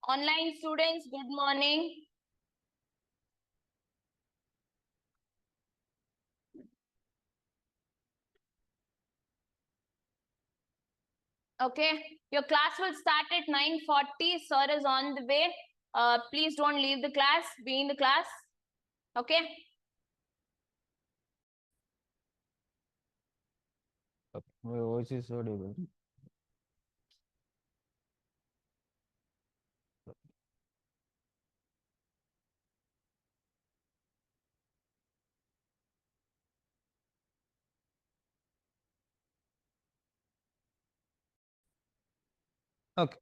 Online students, good morning. Okay, your class will start at 9:40. Sir is on the way. Please don't leave the class. Be in the class. Okay. My voice is audible. Okay.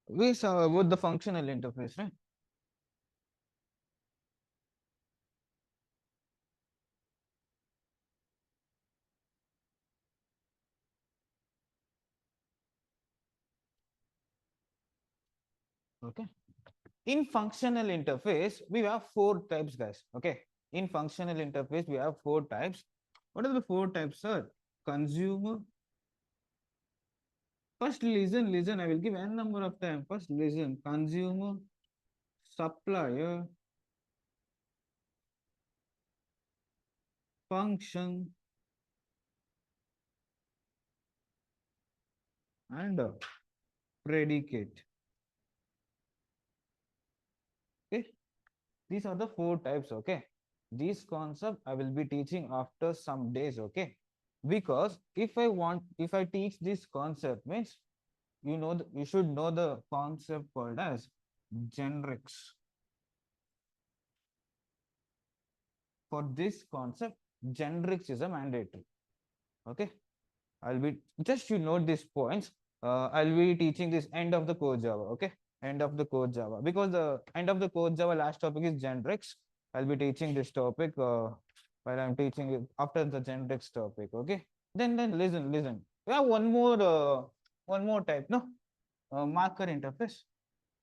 We saw about the functional interface, right? Okay. In functional interface, we have four types, guys. Okay. In functional interface, we have four types. What are the four types, sir? Consumer. First, listen. I will give n number of time. First, listen. Consumer, supplier, function, and predicate. Okay. These are the four types. Okay. These concept I will be teaching after some days. Okay. Because if I teach this concept means you should know the concept called as generics. For this concept, generics is a mandatory. Okay. I'll be just note these points. I'll be teaching this end of the core Java. Okay. End of the core Java. Because the end of the core Java last topic is generics. I'll be teaching this topic while I'm teaching it after the generics topic. Okay. Then listen. We have one more type, no? Marker interface.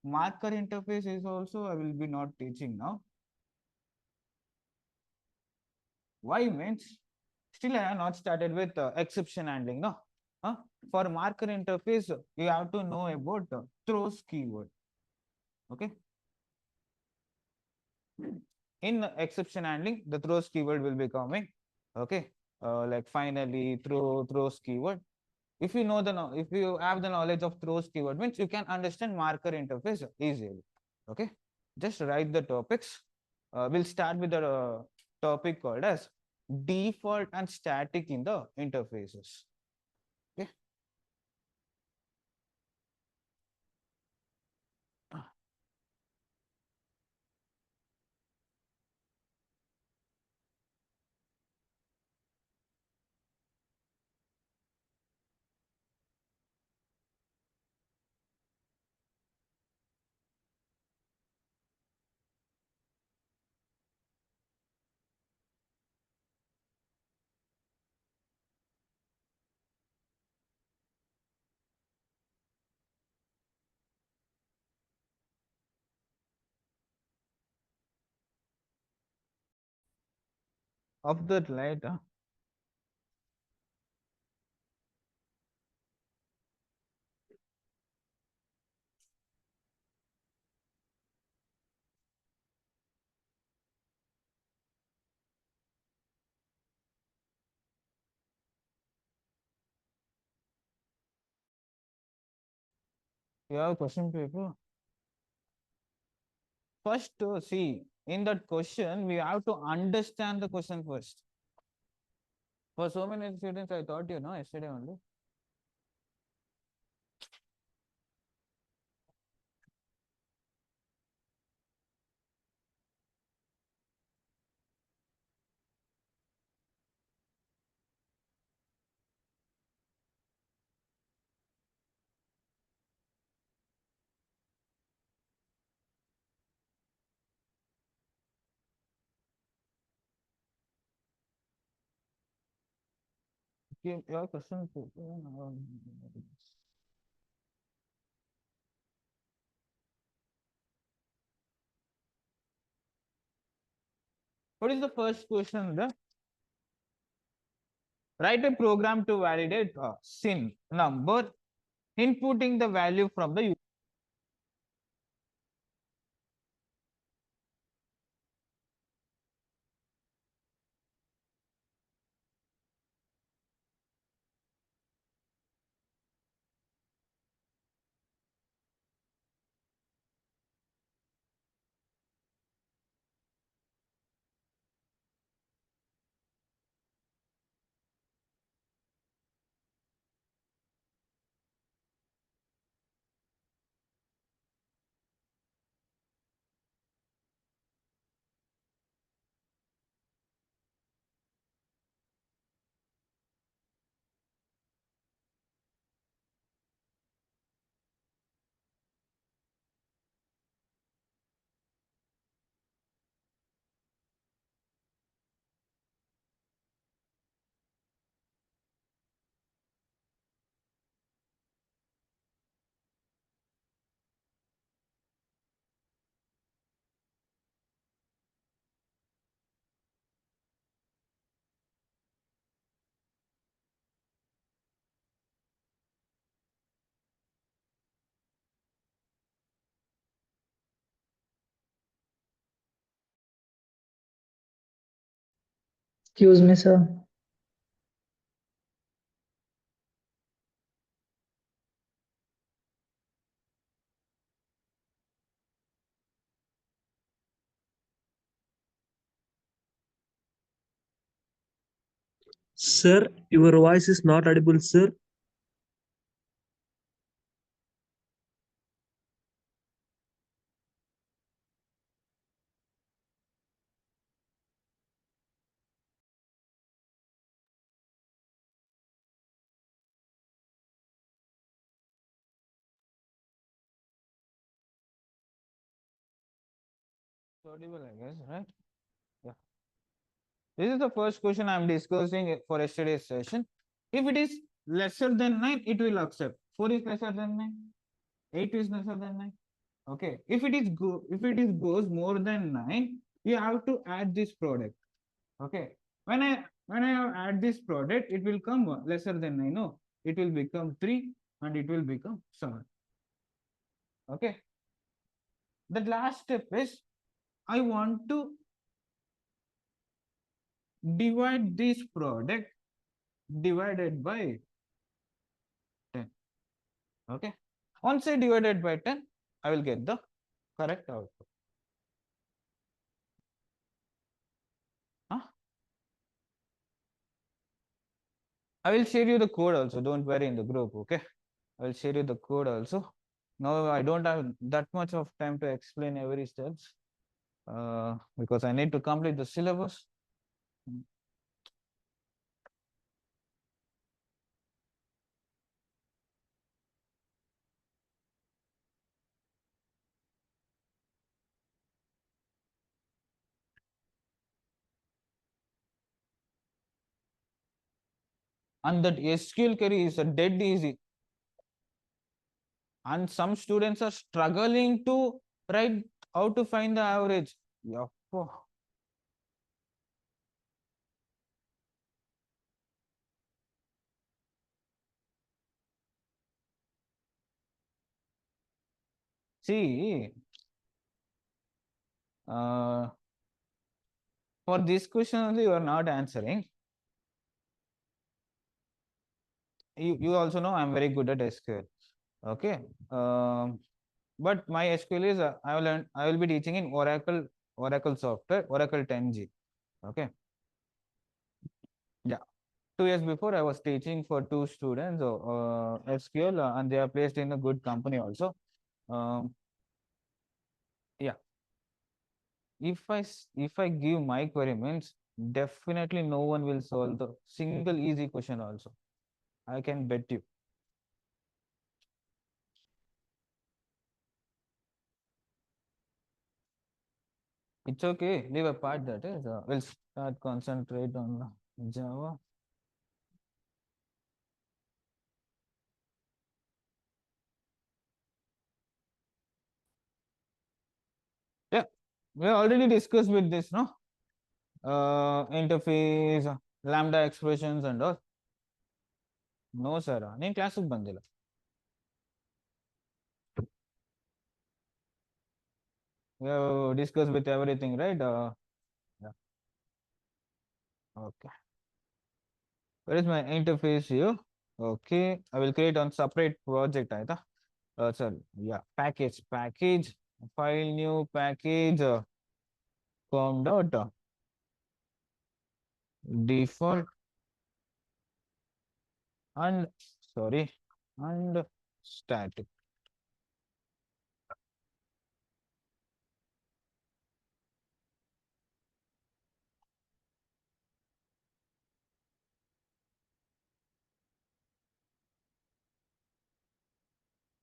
Marker interface is also I will be not teaching now. Why means still I have not started with exception handling. No, for marker interface you have to know about throws keyword. Okay, in exception handling the throws keyword will be coming. Okay, like finally throws keyword. If you know if you have the knowledge of throws keyword means you can understand marker interface easily. Okay, just write the topics. We'll start with the topic called as default and static in the interfaces. Okay. Of that light, you have question paper. First, see, in that question, we have to understand the question first. For so many students, I thought you know yesterday only. Okay, your question paper. What is the first question? Write a program to validate SIN number, inputting the value from the user. Excuse me, sir. Sir, your voice is not audible, sir. Audible, I guess, right? Yeah. This is the first question I'm discussing for yesterday's session. If it is lesser than 9, it will accept. 4 is lesser than 9. 8 is lesser than 9. Okay. If it is goes more than 9, you have to add this product. Okay. When I add this product, it will come lesser than 9. No, it will become 3 and it will become 7. Okay. The last step is I want to divide this product divided by 10. Okay. Once I divided by 10, I will get the correct output. Huh? I will share you the code also. Don't worry in the group. Okay. I will share you the code also. Now I don't have that much of time to explain every steps because I need to complete the syllabus. And that SQL query is a dead easy. And some students are struggling to write how to find the average. Yappa. See, for this question only you are not answering. You also know I'm very good at SQL. Okay. But my SQL is I will be teaching in Oracle software, Oracle 10G. Okay. Yeah. 2 years before I was teaching for 2 students SQL and they are placed in a good company also. Yeah. If I give my query means definitely no one will solve the single easy question also. I can bet you. It's okay. Leave apart that is. We'll start concentrate on Java. Yeah, we already discussed with this, no? Interface, lambda expressions and all. No, sir. ನೀನ್ ಕ್ಲಾಸಿಗೆ ಬಂದಿಲ್ಲ. We have discussed with everything, right? Yeah. Okay. Where is my interface here? Okay, I will create on separate project. Sorry, yeah, package, file new package, com dot default and sorry and static.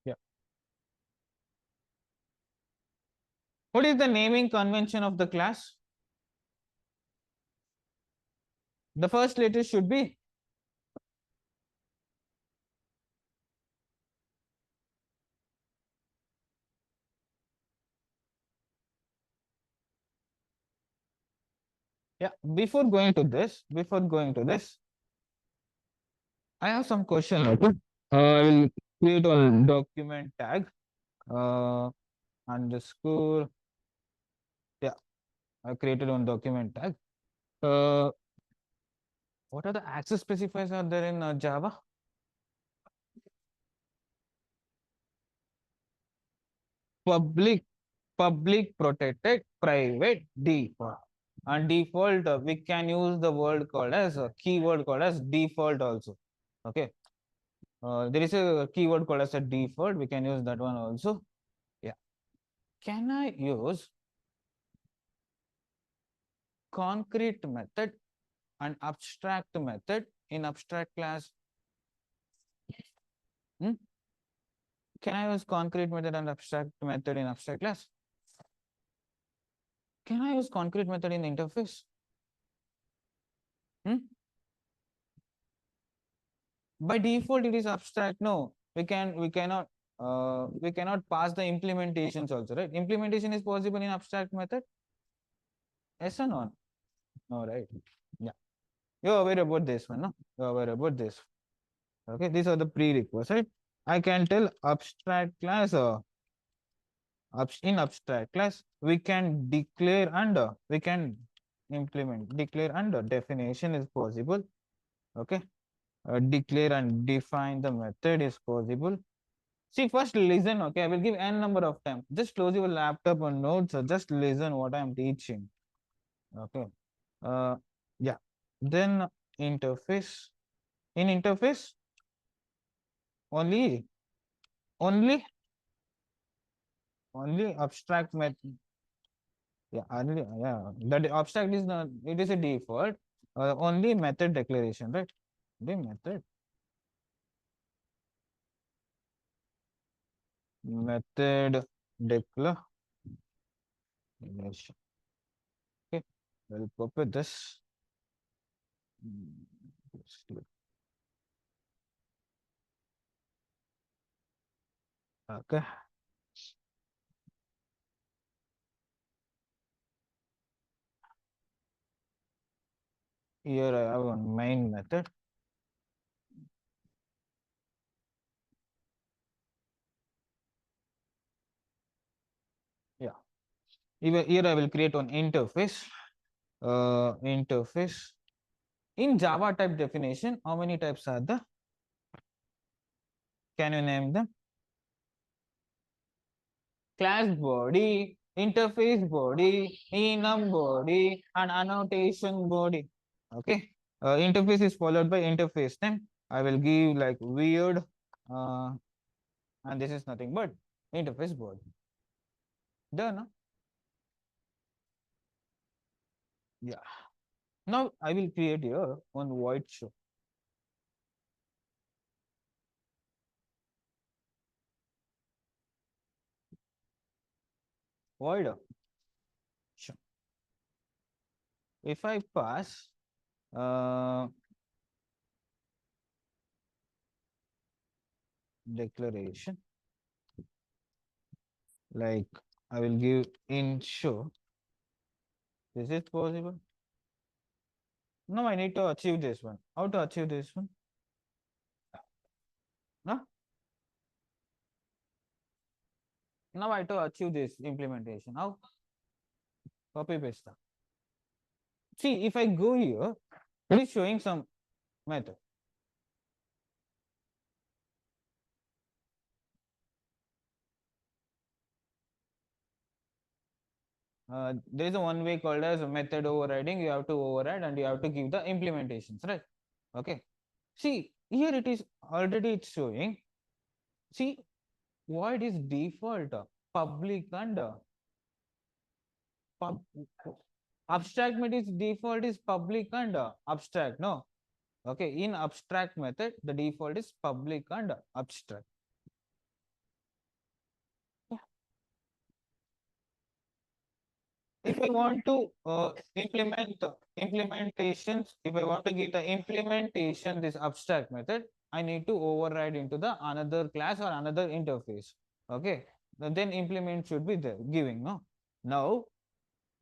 Yeah. What is the naming convention of the class? The first letter should be yeah. Before going to this, I have some question. Okay. I will create a document tag underscore. Yeah, I created one document tag. What are the access specifiers are there in Java? Public protected, private, default. And default, we can use the word called as a keyword called as default also. Okay. There is a keyword called as a default. We can use that one also. Yeah. Can I use concrete method and abstract method in abstract class? Hmm? Can I use concrete method and abstract method in abstract class? Can I use concrete method in interface? Hmm? By default, it is abstract. No, we cannot pass the implementations also, right? Implementation is possible in abstract method. Yes or no? No, right? Yeah. You're aware about this one, no? You're aware about this. Okay, these are the prerequisites, right? I can tell abstract class or in abstract class, we can declare under, we can implement, declare under definition is possible. Okay. Declare and define the method is possible. See, first listen, okay? I will give n number of time. Just close your laptop and notes or just listen what I am teaching. Okay. Yeah. Then interface. In interface, only, only, only abstract method. Yeah, only, yeah. That abstract is not, it is a default. Only method declaration, right? The method. Method declaration. Okay. We'll copy this. Okay. Here I have one main method. Yeah. Even here I will create one interface. Interface. In Java type definition, how many types are there? Can you name them? Class body, interface body, enum body, and annotation body. Okay. Interface is followed by interface name. I will give like weird, and this is nothing but interface body. Done. Huh? Yeah. Now I will create here one void show. Void show. If I pass declaration, like I will give in show. Is it possible? No, I need to achieve this one. How to achieve this one? No? Now I have to achieve this implementation. How? Copy paste. See, if I go here, it is showing some method. There is a one way called as method overriding. You have to override and you have to give the implementations, right? Okay. See, here it is already it's showing. See, void is default, public and abstract method is default is public and abstract. No. Okay. In abstract method, the default is public and abstract. If I want to implement implementations, if I want to give the implementation this abstract method, I need to override into the another class or another interface. Okay, then implement should be there giving. No, now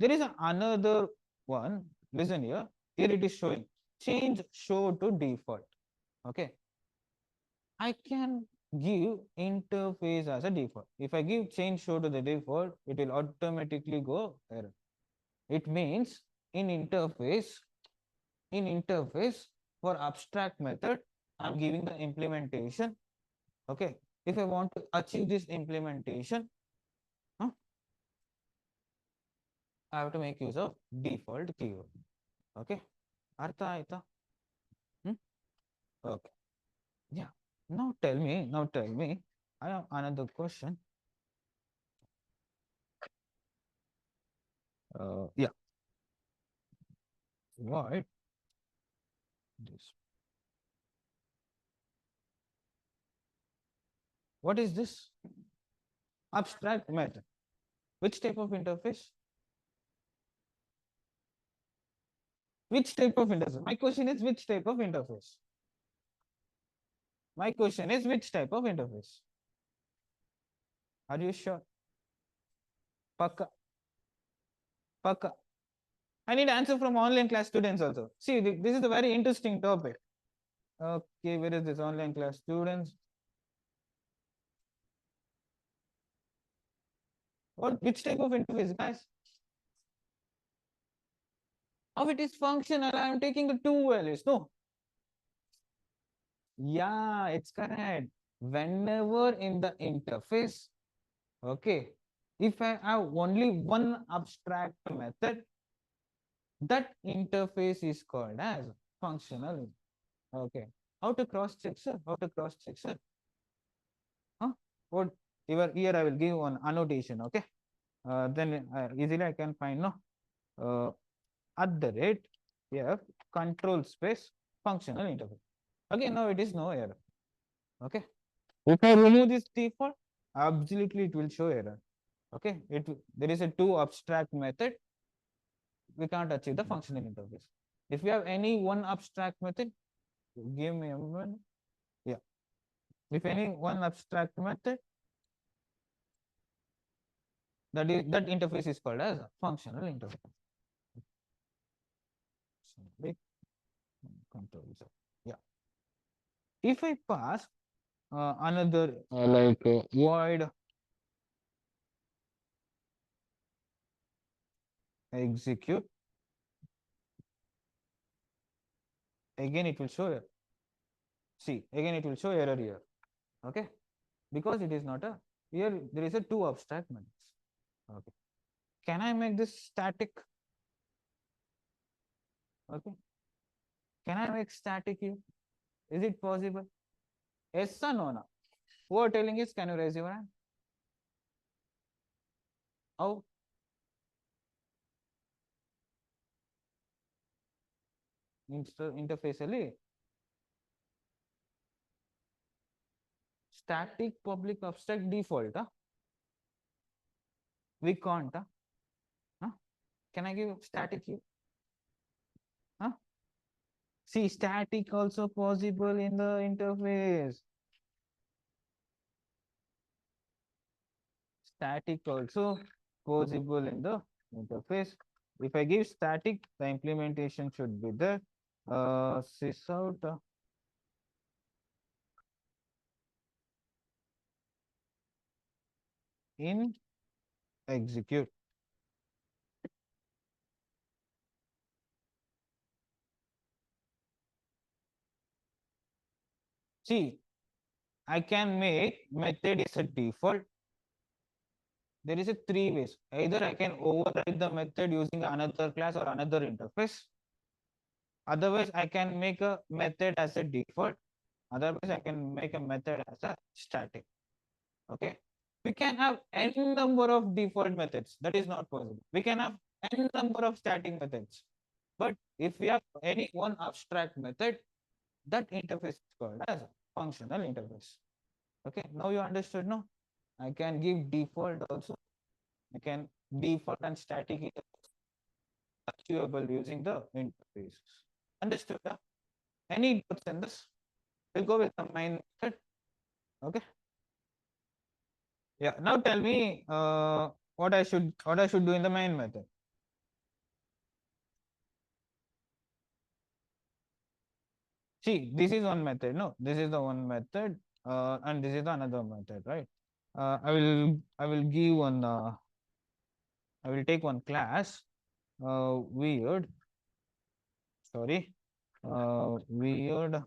there is another one. Listen here. Here it is showing change show to default. Okay, I can give interface as a default. If I give change show to the default, it will automatically go error. It means in interface, For abstract method, I'm giving the implementation. Okay. If I want to achieve this implementation, I have to make use of default keyword. Okay. Artha aita? Okay. Yeah. Now tell me, I have another question. Yeah. What? This. What is this? Abstract method. Which type of interface? Which type of interface? My question is which type of interface? My question is which type of interface? Are you sure? Pakka. Pakka. I need answer from online class students also. See, this is a very interesting topic. Okay, where is this online class students? Which type of interface, guys? How it is functional? I am taking the two values. No. Yeah, it's correct. Whenever in the interface, okay, if I have only one abstract method, that interface is called as functional. Okay. How to cross check, sir? How to cross check, sir? Huh? What? Here I will give one annotation. Okay. Then easily I can find no. At the rate here control space functional interface. Okay. Now it is no error. Okay. If I remove this default, absolutely it will show error. Okay. There is a two abstract method. We can't achieve the functional interface. If we have any one abstract method, give me a moment. Yeah. If any one abstract method, that interface is called as a functional interface. Control. Yeah. If I pass another void execute, again it will show error. See, again it will show error here. Okay, because it is not a here. There is a two abstract methods. Okay, can I make this static? Okay, can I make static here? Is it possible? Yes or no? No. Who are telling is can you raise your hand? How? Interface ಅಲ್ಲಿ static public abstract default. We can't. Can I give static here? See, static also possible in the interface. Static also possible in the interface. If I give static, the implementation should be there. Sysout. In execute. See, I can make method is a default. There is a three ways. Either I can override the method using another class or another interface. Otherwise, I can make a method as a default. Otherwise, I can make a method as a static. Okay. We can have n number of default methods. That is not possible. We can have n number of static methods. But if we have any one abstract method, that interface is called as a functional interface. Okay. Now you understood, no? I can give default also. I can default and static achievable using the interfaces. Understood? Any doubts in this? We'll go with the main method. Okay. Yeah. Now tell me what I should do in the main method. See, this is one method. No, this is the one method, and this is the another method, right? I will give one. I will take one class. Weird. Sorry. weird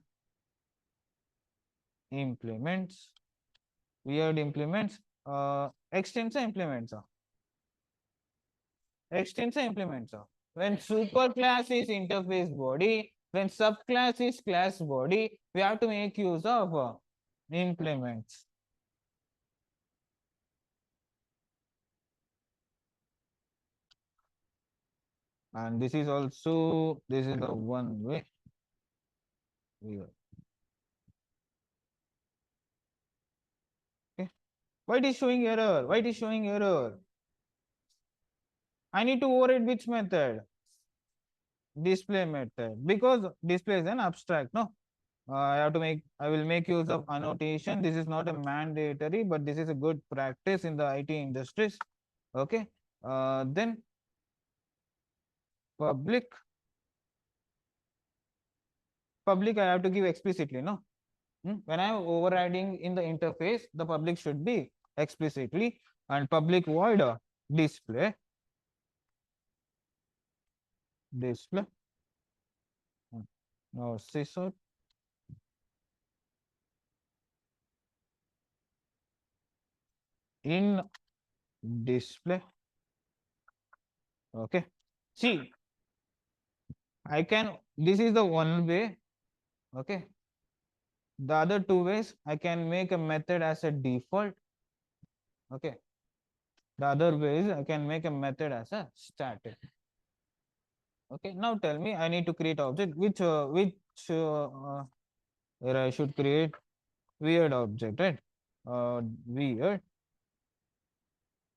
implements, weird implements, extensor implements. Extensor implements. When superclass is interface body, when subclass is class body, we have to make use of implements. And this is also, this is the one way. Okay. Why it is showing error? Why it is showing error? I need to override which method? Display method, because display is an abstract, no? I will make use of annotation. This is not a mandatory, but this is a good practice in the IT industries. Okay. Then public I have to give explicitly, no? When I am overriding in the interface, the public should be explicitly, and public void display now scissor in display. Okay, see, I can, this is the one way. Okay, the other two ways, I can make a method as a default. Okay, the other way is I can make a method as a static. Okay, now tell me, I need to create object where I should create weird object, right? Weird.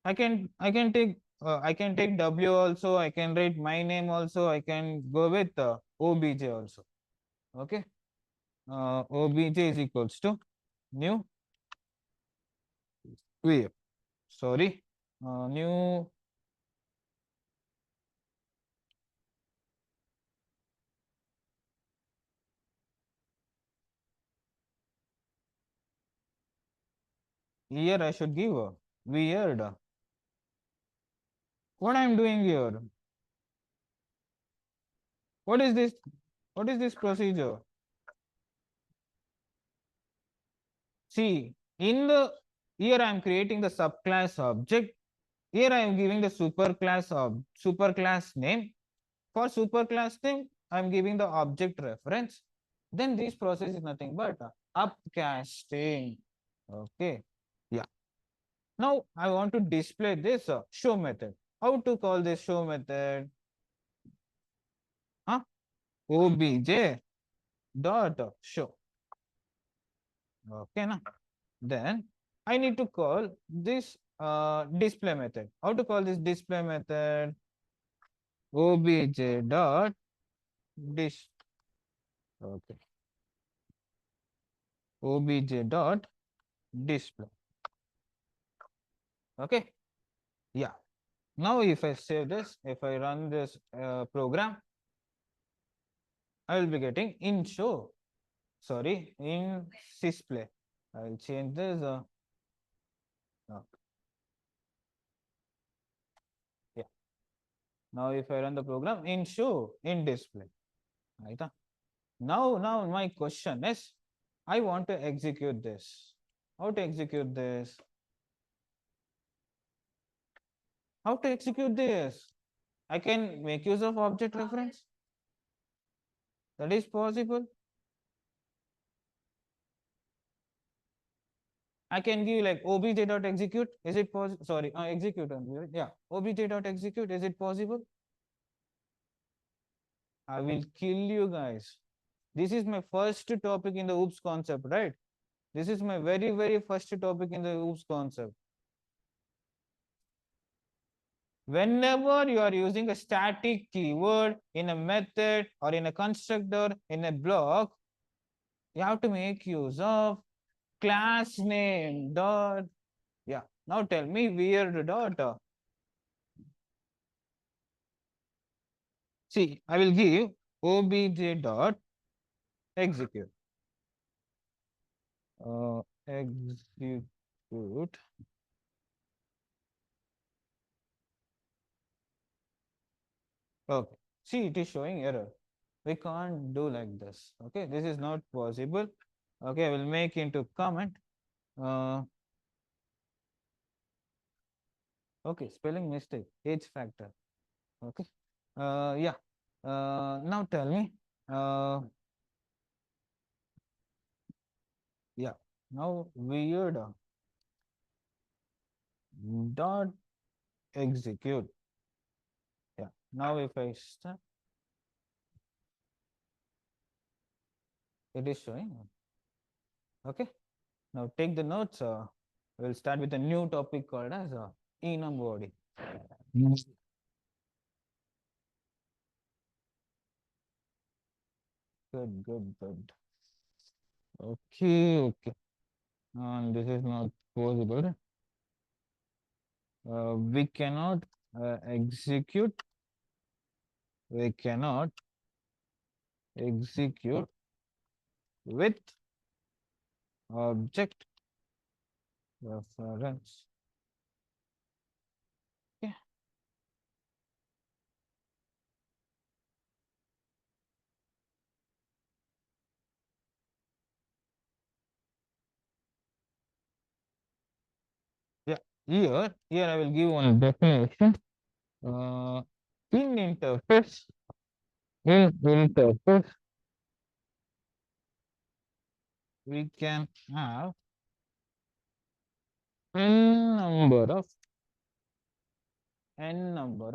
I can take W also. I can write my name also. I can go with obj also. Okay. Obj is equals to new weird. Sorry. New here I should give weird. What I'm doing here? What is this? What is this procedure? See, in the here I am creating the subclass object. Here I am giving the superclass name. For superclass name, I am giving the object reference. Then this process is nothing but upcasting. Okay. Yeah. Now I want to display this show method. How to call this show method? Huh? Obj dot show. Okay, now then I need to call this display method. How to call this display method? Obj dot dis. Okay. Obj dot display. Okay. Yeah. Now if I save this, if I run this program, I will be getting in show. Sorry, in display. I will change this. No. Yeah. Now if I run the program, in show, in display. Right? Now my question is, I want to execute this. How to execute this? How to execute this? I can make use of object reference. That is possible. I can give like obj.execute. Is it possible? Sorry, execute only. Yeah, obj.execute. Is it possible? I will kill you guys. This is my first topic in the OOPS concept, right? This is my very first topic in the OOPS concept. Whenever you are using a static keyword in a method or in a constructor in a block, you have to make use of class name dot. Yeah. Now tell me weird dot. See, I will give obj dot execute. Execute. Okay. See, it is showing error. We can't do like this. Okay, this is not possible. Okay, I will make into comment. Okay, spelling mistake, H factor. Okay. Yeah. Now tell me. Yeah. Now weird dot execute. Yeah. Now if I start, it is showing. Okay. Now take the notes. We'll start with a new topic called as enum body. Good, good, good. Okay, okay. And this is not possible. We cannot execute. We cannot execute with object reference. Okay. Yeah. Here I will give one definition. Uh, in interface, we can have n number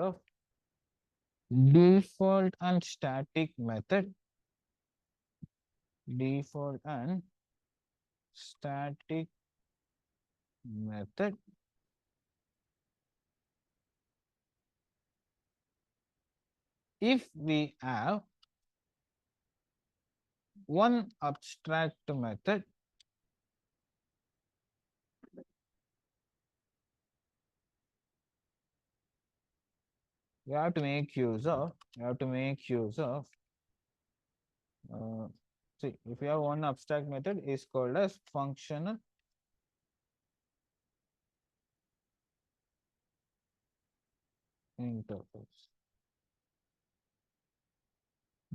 of default and static method, default and static method if we have one abstract method you have to make use of see, if you have one abstract method is called as functional interface.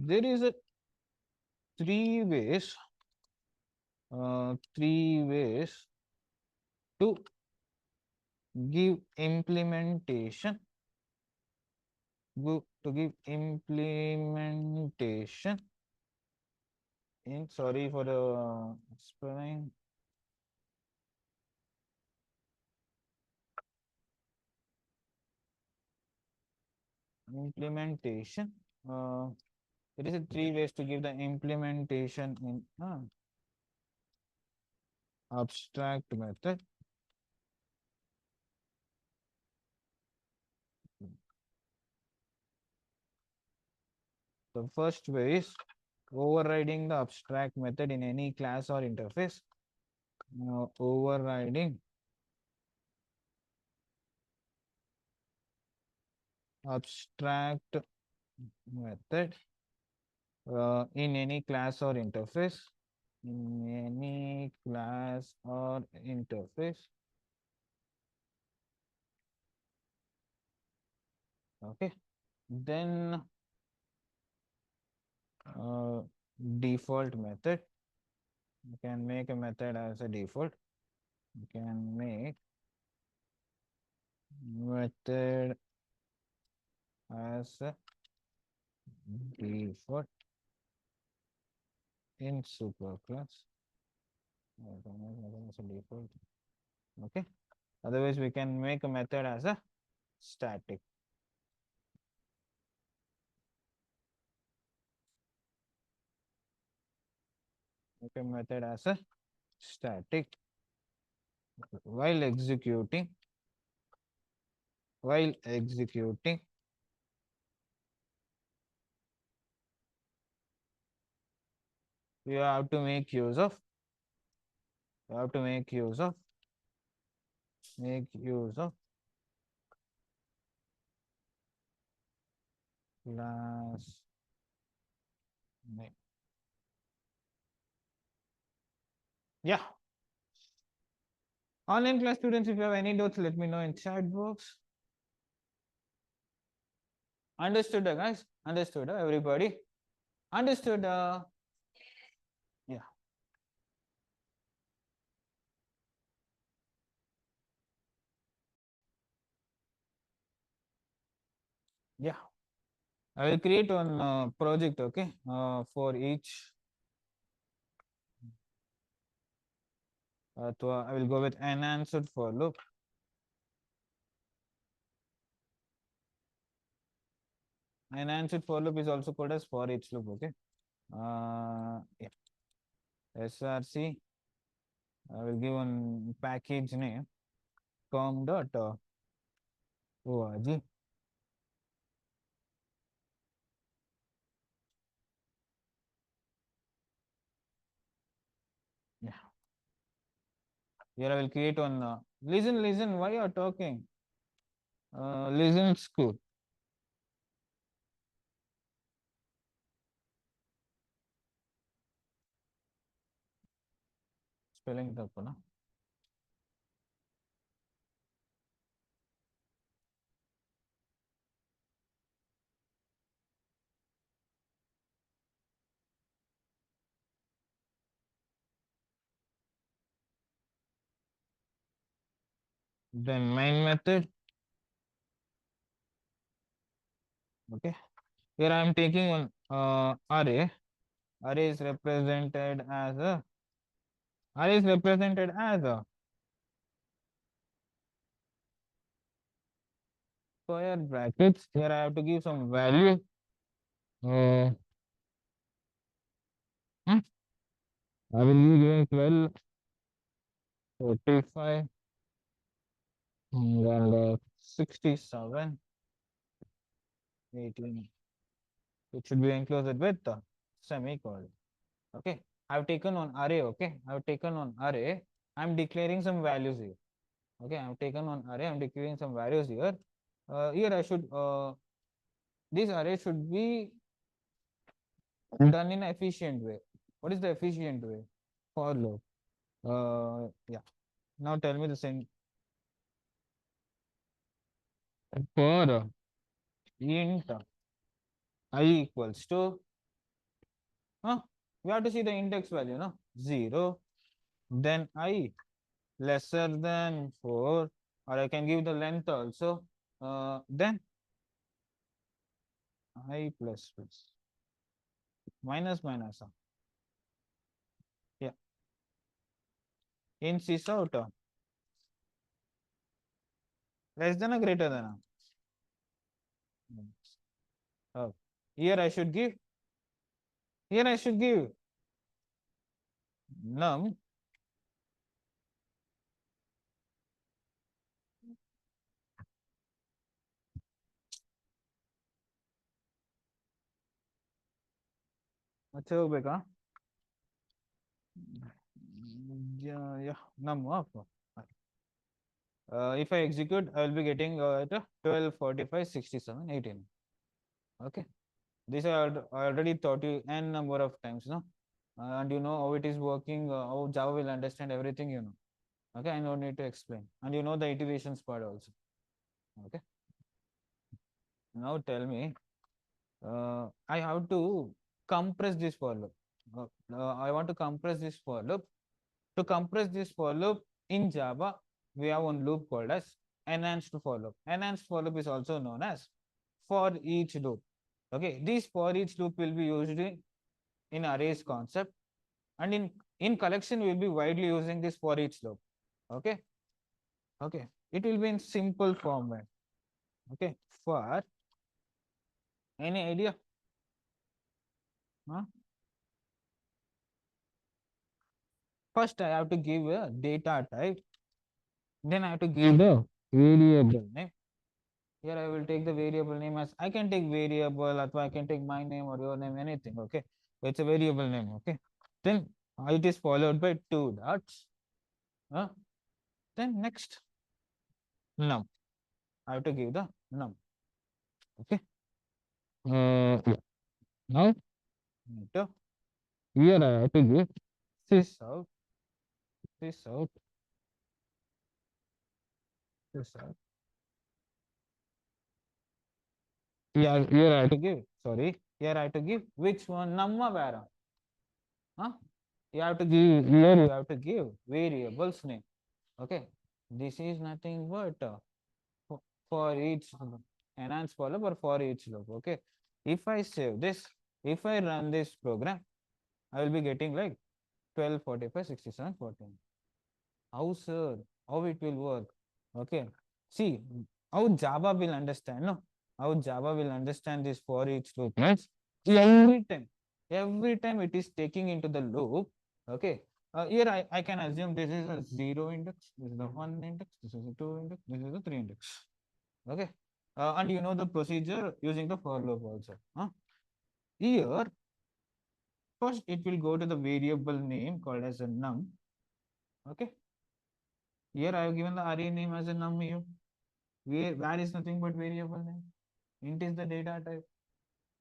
There is a three ways to give implementation in, sorry for the spelling, implementation. There is a three ways to give the implementation in abstract method. The first way is overriding the abstract method in any class or interface. Overriding abstract method in any class or interface. In any class or interface. Okay. Then default method. You can make a method as a default. You can make method as a default in superclass. As a default. Okay. Otherwise, we can make a method as a static. Make a method as a static while executing. You have to make use of class name. Yeah. Online class students, if you have any doubts, let me know in chat box. Understood, guys? Understood, everybody? Understood? Yeah. Yeah. I will create one project, okay, for each. I will go with enhanced for loop. Enhanced for loop is also called as for each loop, okay. Yeah. src. I will give one package name com.org. Yeah. Here I will create one. Listen. Why you are talking? Listen, school. Spelling ತಪ್ಪು ನಾ? Then main method. Okay. Here I am taking one array. Array is represented as a square brackets. Here I have to give some value. Uh, hmm, I will be giving 12, 45, and 67, 18. It should be enclosed with the semicolon. Okay. I have taken on array. Okay. I have taken on array. I am declaring some values here. Okay. I have taken on array. I am declaring some values here. Here I should this array should be done in an efficient way. What is the efficient way? For loop. Yeah. Now tell me the same. For int I equals to, we have to see the index value, no? 0. Then I lesser than 4, or I can give the length also. Then I plus minus. Yeah. In sys out less than or greater than. Oh, here I should give. Num. अच्छा होगा yeah, num of if I execute, I will be getting 12, 45, 67, 18. Okay. This I already taught you n number of times, no? And you know how it is working, how Java will understand everything, you know. Okay, I don't need to explain. And you know the iterations part also. Okay. Now tell me, I have to compress this for loop. I want to compress this for loop. To compress this for loop in Java, we have one loop called as enhanced for loop. Enhanced for loop is also known as for each loop. Okay, this for each loop will be used in arrays concept, and in collection we will be widely using this for each loop. Okay, it will be in simple format. Okay, for any idea? Huh? First I have to give a data type, then I have to give the variable name. Here I will take the variable name as I can take variable, or I can take my name or your name, anything. Okay, it's a variable name. Okay, then it is followed by 2 dots. Then next num. I have to give the num. Okay. Yeah. Now enter. Here I have to give sys out, sys out, sys out. Here I have to give, sorry, Here I have to give which one? Namma Vara. Huh? You have to give, here you have to give variables name. Okay. This is nothing but for each enhance follow or for each loop. Okay. If I save this, if I run this program, I will be getting like 12, 45, 67, 14. How, sir? How it will work? Okay. See, how Java will understand, no? How Java will understand this for each loop means every time it is taking into the loop, okay. Here I can assume this is a 0 index, this is the 1 index, this is a 2 index, this is a 3 index. Okay. And you know the procedure using the for loop also. Here, first it will go to the variable name called as a num. Okay. Here I have given the array name as a num here. Where is nothing but variable name. Int is the data type.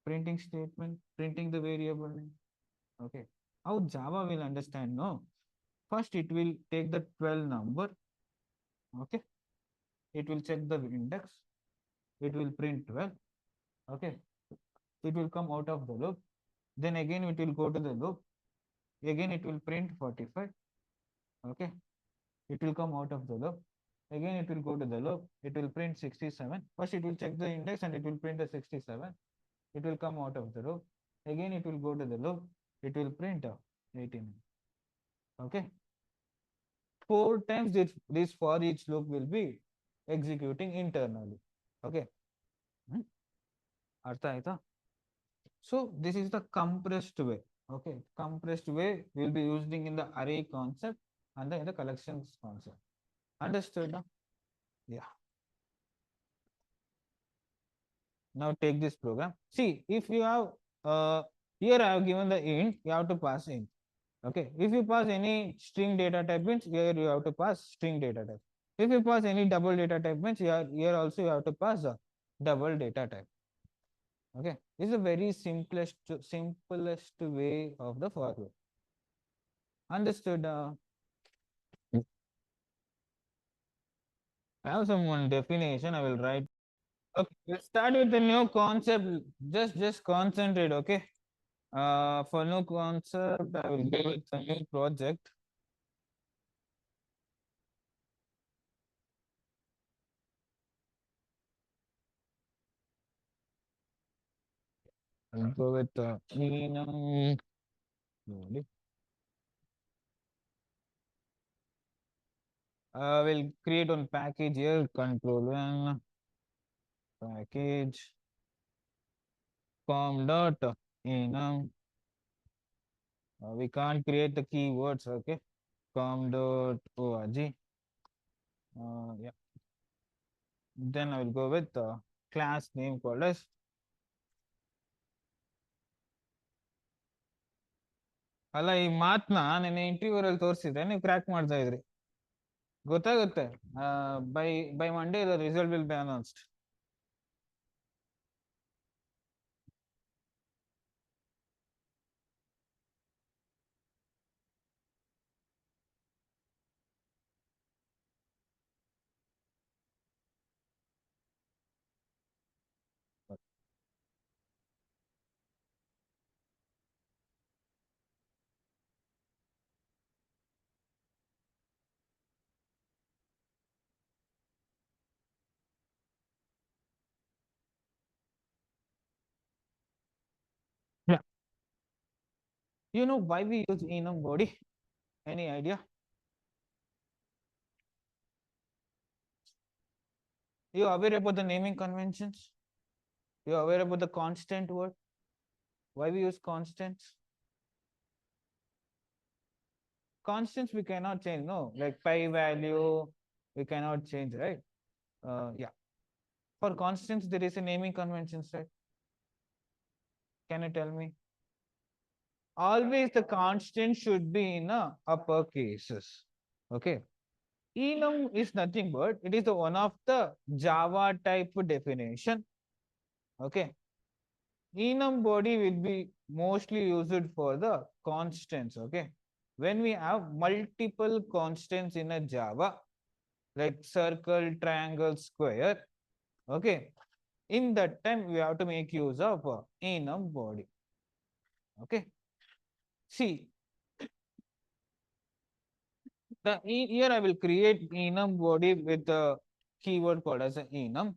Printing statement, printing the variable name. Okay. How Java will understand? No. First, it will take the 12 number. Okay. It will check the index. It will print 12. Okay. It will come out of the loop. Then again, it will go to the loop. Again, it will print 45. Okay. It will come out of the loop. Again, it will go to the loop. It will print 67. First, it will check the index and it will print the 67. It will come out of the loop. Again, it will go to the loop. It will print 18. Okay. 4 times this for each loop will be executing internally. Okay. Artha aita? So this is the compressed way. Okay. Compressed way will be using in the array concept and in the collections concept. Understood? Huh? Yeah. Now take this program. See, if you have here I have given the int, you have to pass int. Okay. If you pass any string data type means here you have to pass string data type. If you pass any double data type means here also you have to pass a double data type. Okay. This is a very simplest way of the for loop. Understood? I have some one definition I will write. Okay, let's start with the new concept. Just concentrate, okay? For new concept, I will go with a new project. I'll go with enum. We'll create one package here, control one package com dot enum. We can't create the keywords, okay? Com dot org. Yeah. Then I will go with the class name called as ಅಲ್ಲ ಈ ಮಾತನ್ನ ನೆನ್ನೆ ಇಂಟರ್ವ್ಯೂರಲ್ಲಿ ತೋರಿಸಿದ್ರೆ ನೀವು crack ಮಾಡ್ತಾ ಇದ್ರಿ ಗೊತ್ತಾಗುತ್ತೆ by Monday the result will be announced Yeah. You know why we use enum body? Any idea? You aware about the naming conventions? You aware about the constant word? Why we use constants? Constants we cannot change, no? Like pi value, we cannot change, right? Yeah. For constants, there is a naming conventions, right? Can you tell me? Always the constant should be in upper cases. Okay. Enum is nothing but it is the one of the Java type definition. Okay. Enum body will be mostly used for the constants. Okay. When we have multiple constants in a Java, like circle, triangle, square. Okay. In that time, we have to make use of enum body. Okay. See, here I will create enum body with a keyword called as a enum.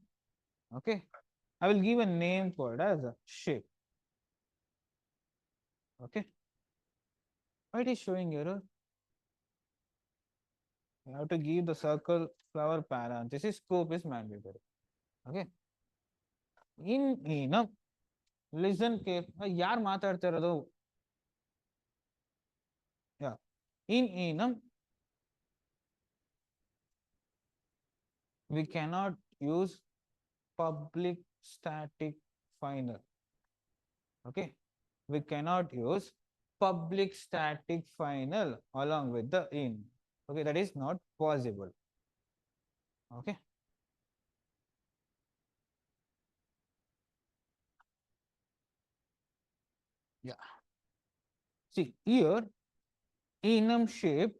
Okay. I will give a name called as a shape. Okay. Why it is showing error? You have to give the circle flower parenthesis scope is mandatory. Okay. In enum, listen carefully. ಯಾರು ಮಾತಾಡ್ತಾ ಇರೋದು? Yeah. In enum, we cannot use public static final. Okay. We cannot use public static final along with the in. Okay. That is not possible. Okay. Yeah. See here, enum shape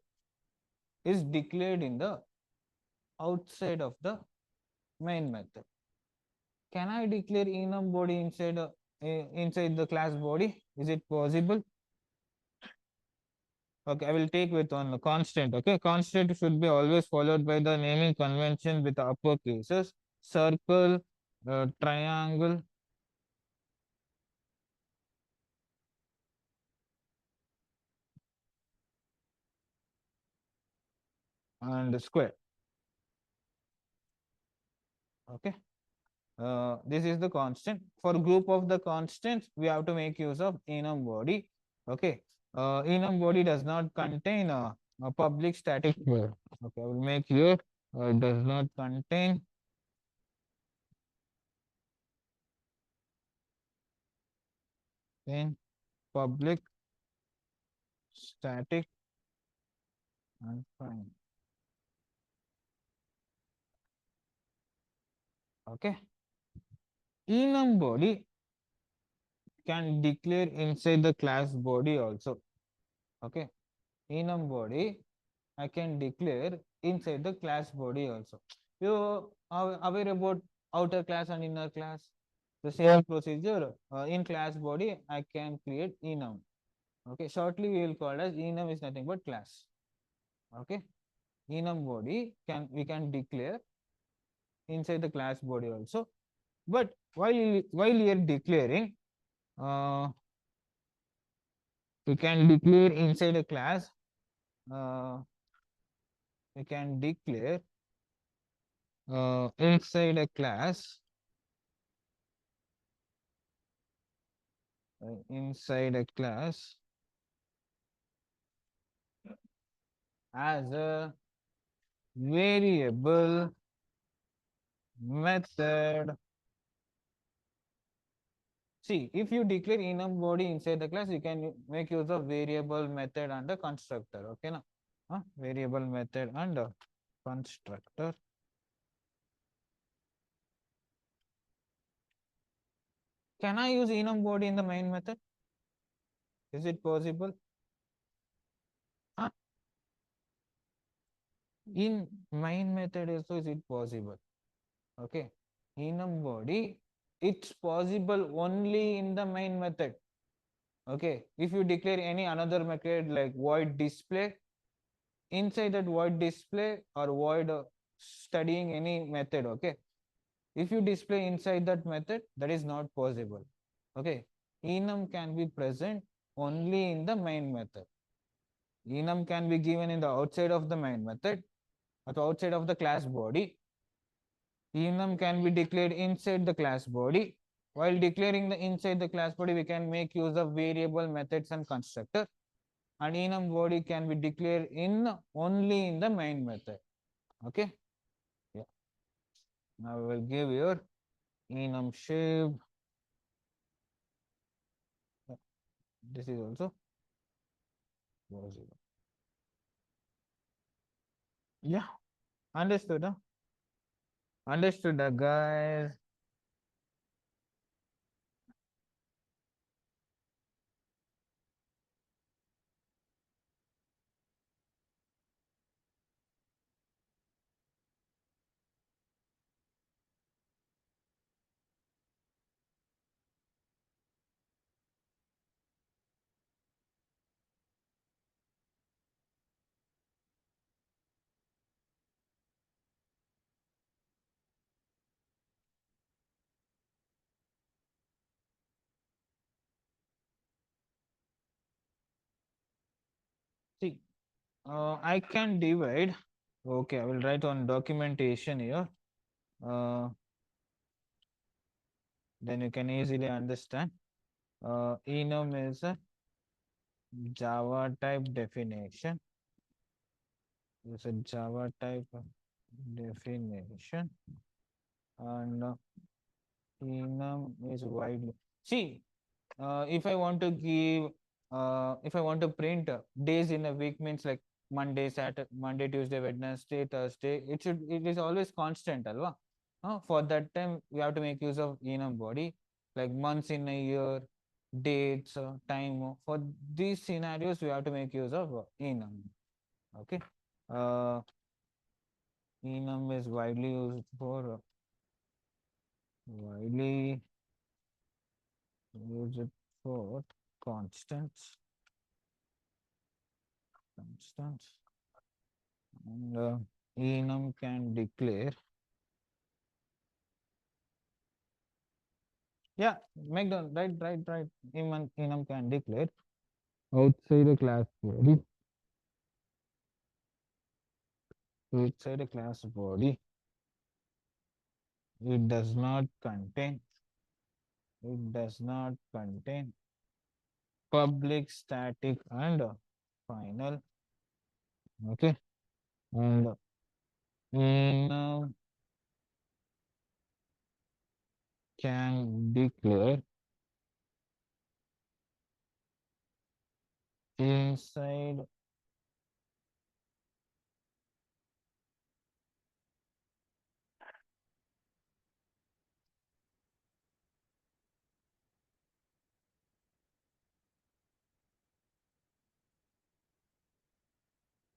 is declared in the outside of the main method. Can I declare enum body inside the class body? Is it possible? Okay, I will take with one constant. Okay, constant should be always followed by the naming convention with upper cases, circle, triangle, and square. Okay. This is the constant. For group of the constants, we have to make use of enum body. Okay. Enum body does not contain a public static void. Okay, I will make here. It does not contain in public static and prime. Okay. Enum body can declare inside the class body also. Okay. Enum body I can declare inside the class body also. You are aware about outer class and inner class? The same procedure in class body I can create enum. Okay, shortly we will call as enum is nothing but class. Okay, enum body we can declare inside the class body also. But while you are declaring, we can declare inside a class. We can declare inside a class. Inside a class as a variable method. See, if you declare enum body inside the class, you can make use of variable method and a constructor. Okay, now variable method and a constructor. Can I use enum body in the main method? Is it possible? In main method also is it possible? Okay, enum body, it's possible only in the main method. Okay, if you declare any another method like void display, inside that void display or void studying any method, okay, if you display inside that method, that is not possible. Okay, enum can be present only in the main method. Enum can be given in the outside of the main method or outside of the class body. Enum can be declared inside the class body. While declaring the inside the class body, we can make use of variable methods and constructor. And enum body can be declared only in the main method. Okay. Yeah. Now we will give your enum shape. This is also possible. Yeah. Understood, huh? Understood, guys. I can divide. Okay, I will write on documentation here. Then you can easily understand. Enum is a Java type definition. It's a Java type definition, and enum is widely. See, if I want to give, if I want to print days in a week, means like Monday, Saturday, Monday, Tuesday, Wednesday, Thursday. It is always constant, alva. For that time, we have to make use of enum body, like months in a year, dates, time. For these scenarios, we have to make use of enum. Okay. Enum is widely used for widely used for constants. Constants. And enum can declare. Yeah, make the right. Enum can declare outside a class body. Outside a class body. It does not contain. It does not contain public, static, and final. Okay. And enum can declare inside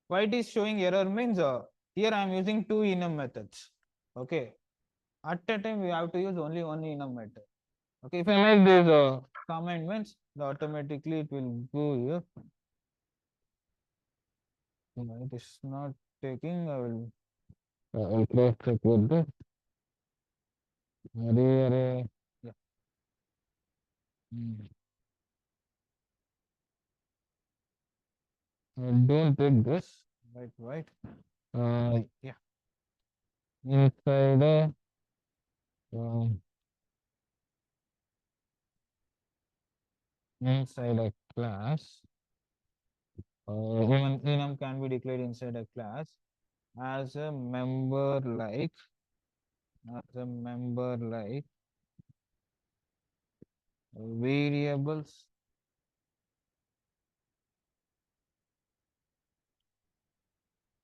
why it is showing error means here I am using two enum methods. Okay, at a time we have to use only one enum method. Okay, if I make this comment means automatically it will go here. It is not taking. I will cross check with this. Yeah. Don't take this. Right. Yeah. Inside um, inside a class, even enum can be declared inside a class as a member variables,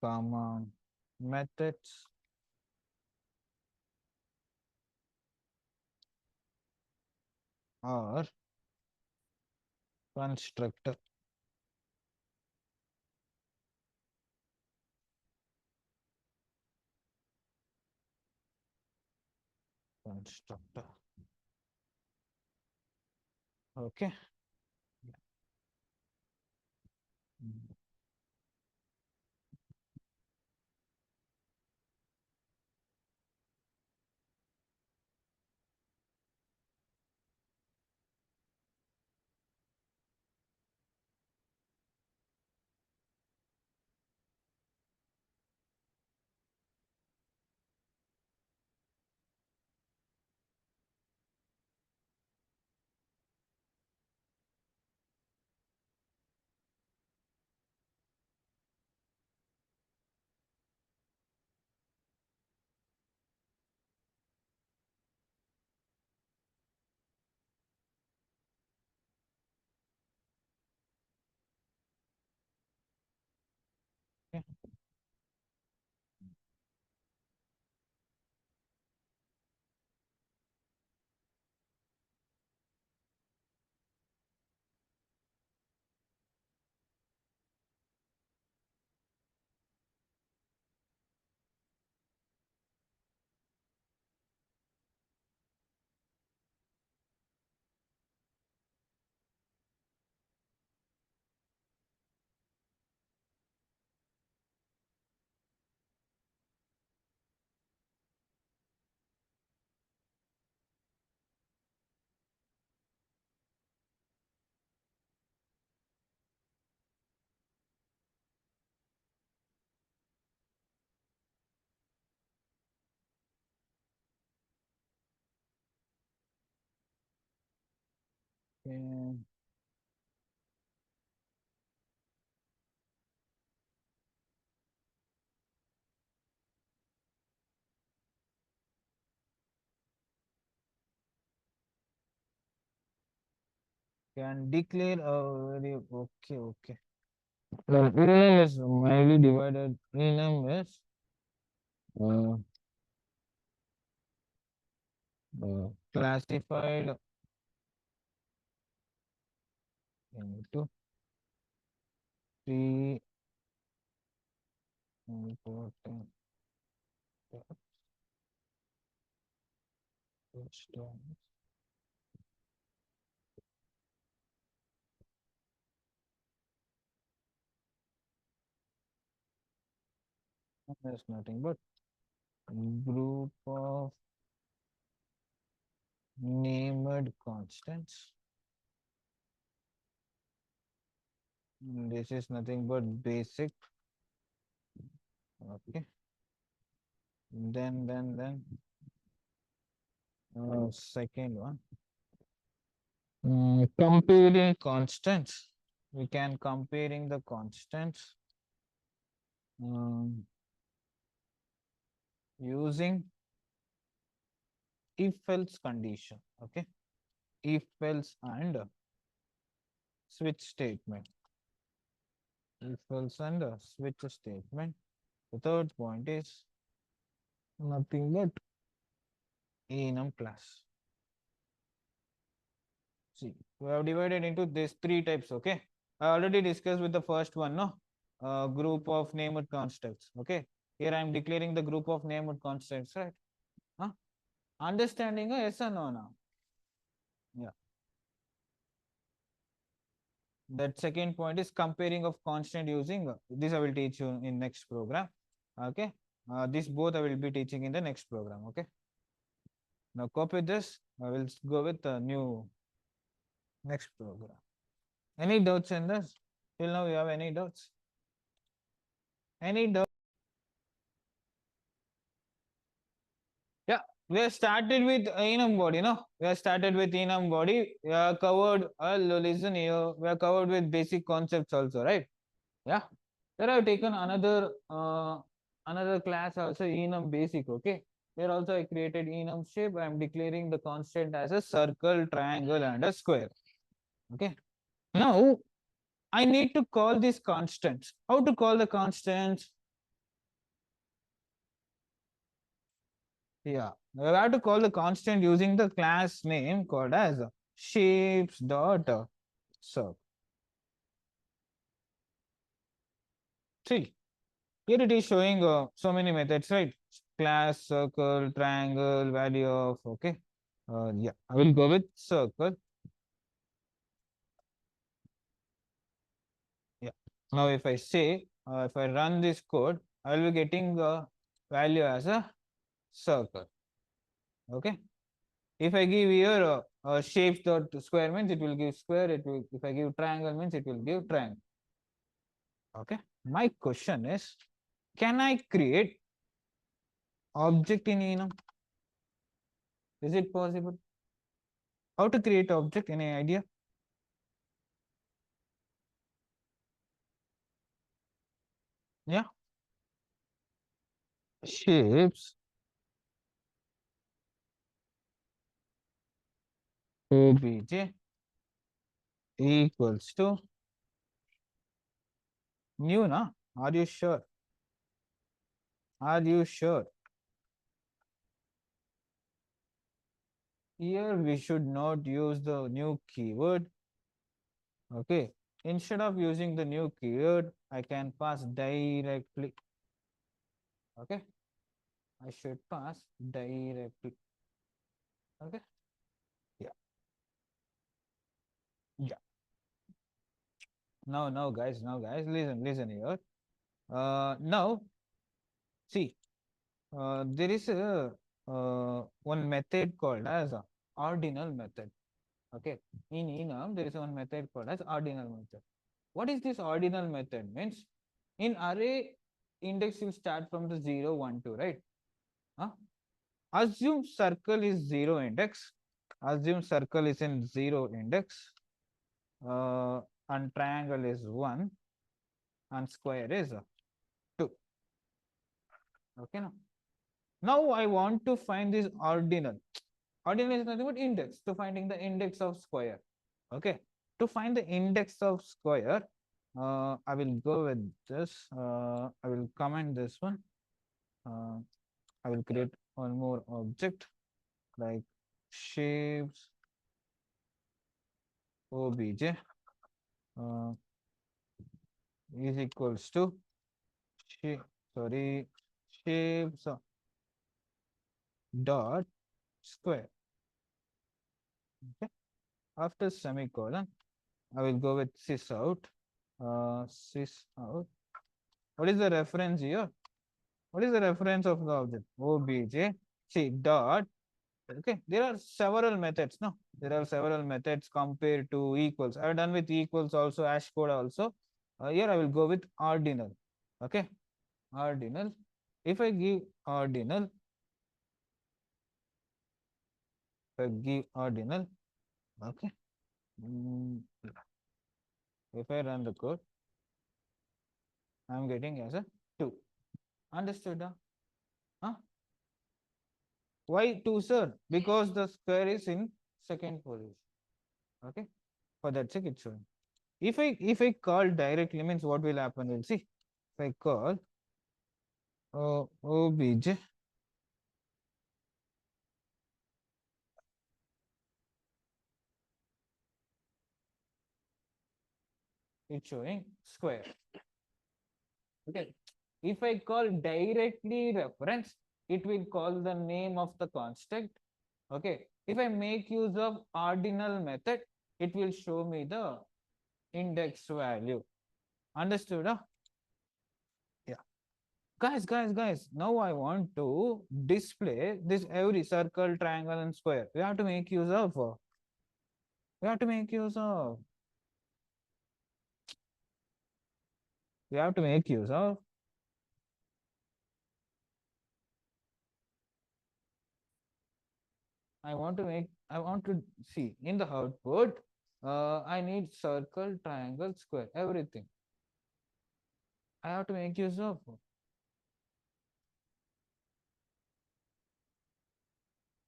comma methods, or constructor. Constructor. Okay. Mm. Okay. Can declare a very okay. The enum is mildly divided. Enum is uh, classified into three important systems. There's nothing but group of named constants. This is nothing but basic. Okay. Then second one. Comparing constants. We can comparing the constants using if else condition. Okay. If else and switch statement. If else and switch statement. The third point is nothing but enum class. See, we have divided into these three types. Okay, I already discussed with the first one, no? Group of named constants. Okay, here I am declaring the group of named constants, right? Huh? Understanding? Yes or no now? Yeah. That second point is comparing of constant using. This I will teach you in next program. Okay. This both I will be teaching in the next program. Okay. Now copy this. I will go with the new next program. Any doubts in this? Till now you have any doubts? Any doubts? Yeah, we have started with enum body, no? We have started with enum body. We have covered, listen here, we have covered with basic concepts also, right? Yeah. There I have taken another class also, enum basic, okay? Here also I created enum shape. I am declaring the constant as a circle, triangle, and a square. Okay. Now, I need to call these constants. How to call the constants? Yeah, we have to call the constant using the class name called as shapes dot sub. See, here it is showing so many methods, right? Class, circle, triangle, value of, okay. Yeah, I will go with circle. Yeah. Now, if I say, if I run this code, I will be getting the value as a circle. Okay. If I give here shapes dot square means it will give square. It will, if I give triangle means it will give triangle. Okay. My question is, can I create object in enum? Is it possible? How to create object? Any idea? Yeah. Shapes obj equals to new, na? Are you sure? Are you sure? Here we should not use the new keyword. Okay. Instead of using the new keyword, I can pass directly. Okay. I should pass directly. Okay. Yeah. Yeah. Now guys, listen here. Now see, there is a one method called as a ordinal method. Okay, in enum there is one method called as ordinal method. What is this ordinal method? Means in array index will start from the 0, 1, 2, right? Huh? Assume circle is 0 index. Assume circle is in 0 index. and triangle is 1 and square is 2. Okay, now I want to find this ordinal. Ordinal is nothing but index, to finding the index of square. Okay, to find the index of square, I will go with this. I will comment this one. I will create one more object like shapes obj is equals to shapes dot square. Okay, after semicolon, I will go with sys out. Sys out. What is the reference here? What is the reference of the object? Obj. See dot. Okay, there are several methods. No, there are several methods compared to equals. I have done with equals also, hash code also. Here I will go with ordinal. Okay, ordinal. If I give ordinal, okay. If I run the code, I am getting as a 2. Understood? Huh? Why 2, sir? Because the square is in second position. Okay, for that sake it's showing. If I call directly, means what will happen? We'll see. If I call obj it's showing square. Okay. If I call directly reference, it will call the name of the constant. Okay. If I make use of ordinal method, it will show me the index value. Understood? Huh? Yeah. Guys, now I want to display this every circle, triangle, and square. We have to make use of. We have to make use of. We have to make use of. I want to see in the output, I need circle, triangle, square, everything. I have to make use of.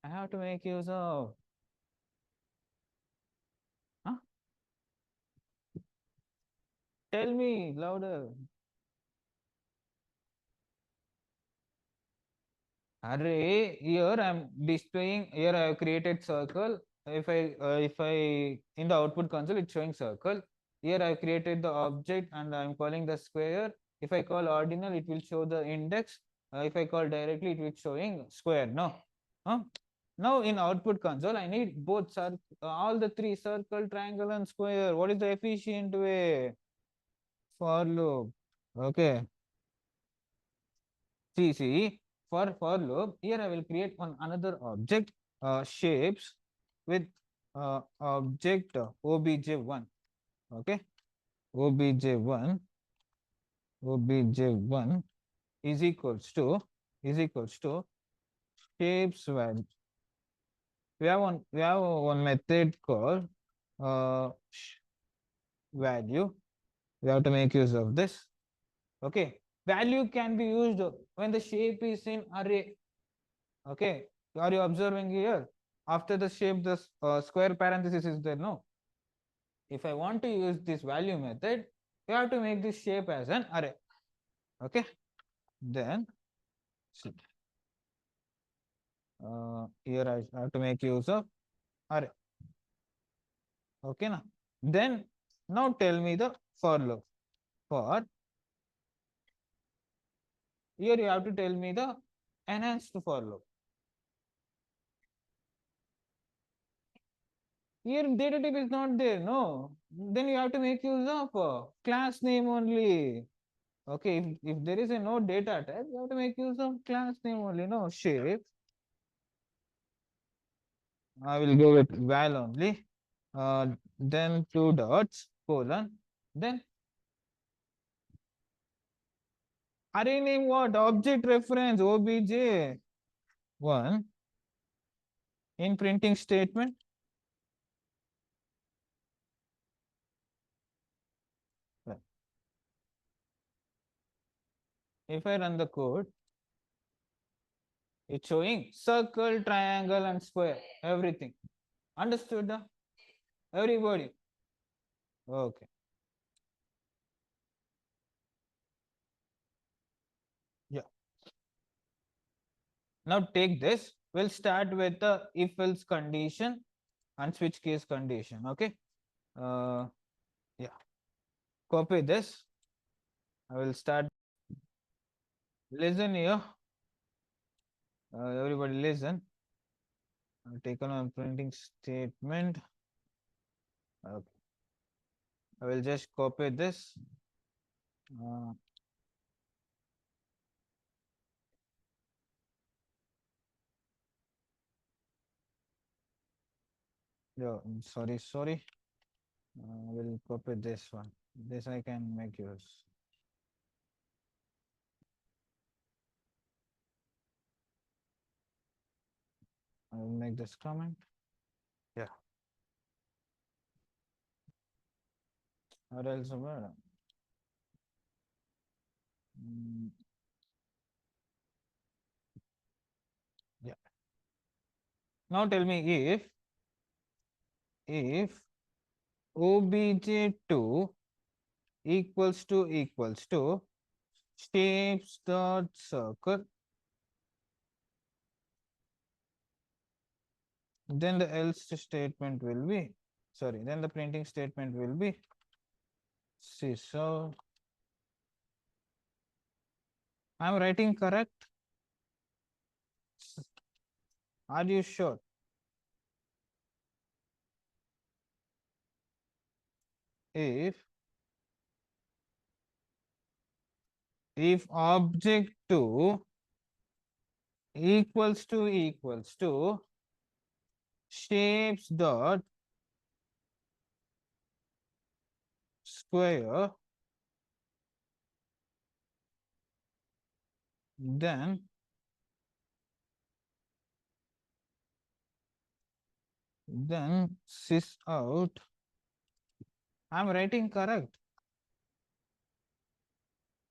I have to make use of. Huh? Tell me louder. Array, here I'm displaying, here I have created circle. If I in the output console, it's showing circle. Here I created the object and I'm calling the square. If I call ordinal, it will show the index. If I call directly, it will showing square. No. Huh? Now in output console, I need both all the three: circle, triangle, and square. What is the efficient way? For loop. Okay. See, for loop, here I will create another object, shapes with object obj1. Okay, obj1 is equals to shapes value. We have one method called value. We have to make use of this. Okay, value can be used when the shape is in array. Okay, are you observing here? After the shape, the square parenthesis is there, no? If I want to use this value method, you have to make this shape as an array. Okay, then here I have to make use of array. Okay, now tell me the for loop. For here you have to tell me the enhanced for loop. Here data type is not there, no. Then you have to make use of class name only. Okay, if there is a no data type, you have to make use of class name only, no shape. I will go with val only. Then 2 dots, colon. Then array name what? Object reference, obj. 1 in printing statement. If I run the code, it's showing circle, triangle, and square, everything. Understood? Everybody? Okay. Yeah. Now take this. We'll start with the if else condition and switch case condition. Okay. Yeah. Copy this. I will start. Listen here. Everybody listen. I've taken on printing statement. Okay. I will just copy this. Uh, yeah, sorry. I will copy this one. This I can make use. I will make this comment. Yeah. Or else what? Yeah. Now tell me if obj2 equals to shapes dot circle, then the else statement will be, sorry, then the printing statement will be, see, so I'm writing correct. Are you sure? If object2 equals to shapes dot square, then sys out, I'm writing correct.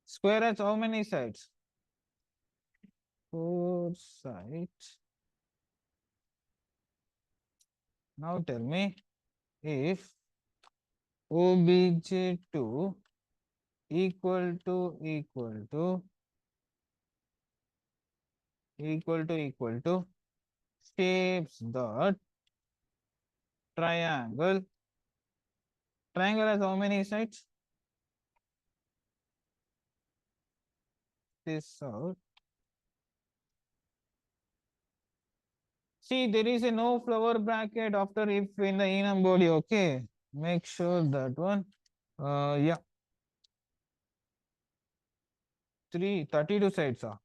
Square has how many sides? 4 sides. Now tell me if obj2 equal to shapes dot triangle. Triangle has how many sides? This out. See, there is a no flower bracket after if in the enum body. Okay, make sure that one. Yeah. 32 sides are.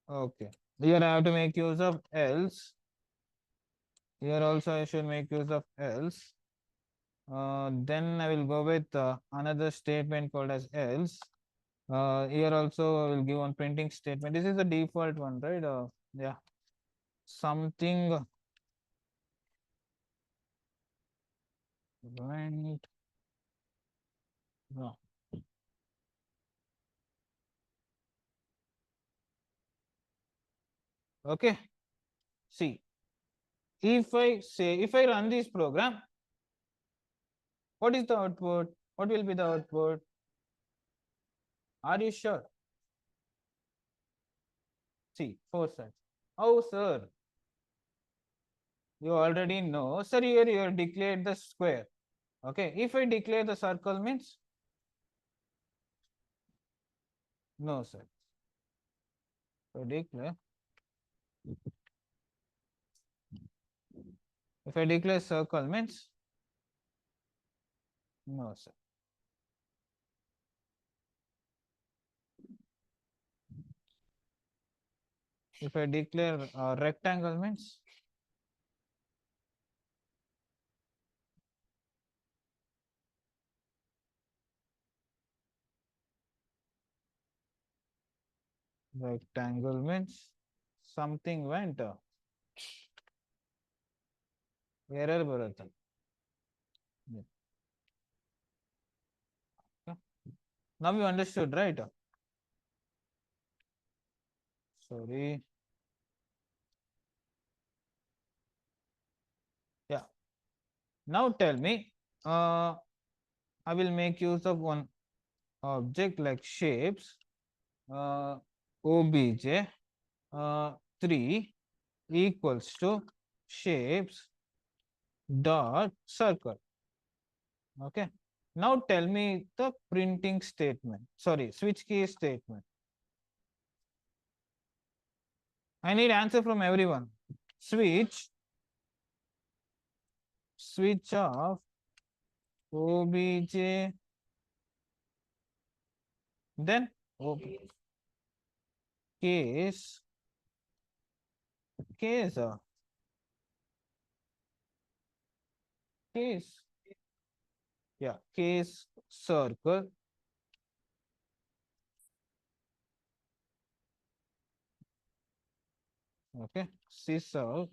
Okay. Here I have to make use of else. Here also I should make use of else. Then I will go with another statement called as else. Here also I will give one printing statement. This is the default one, right? Yeah. Something went wrong. Okay. See, if I run this program, what is the output? What will be the output? Are you sure? See, 4 sides. Oh, sir. You already know. Sir, here you have declared the square. Okay. If I declare the circle means? No, sir. So declare. If I declare circle means? No, sir. If I declare rectangle means? Rectangle means something went. Error ಬರುತ್ತೆ. Now you understood, right? Sorry. Yeah. Now tell me, I will make use of one object like shapes, obj 3 equals to shapes dot circle. Okay. Now tell me the printing statement. Sorry, switch case statement. I need answer from everyone. Switch off obj, then case case case, yeah, case circle, okay, scissor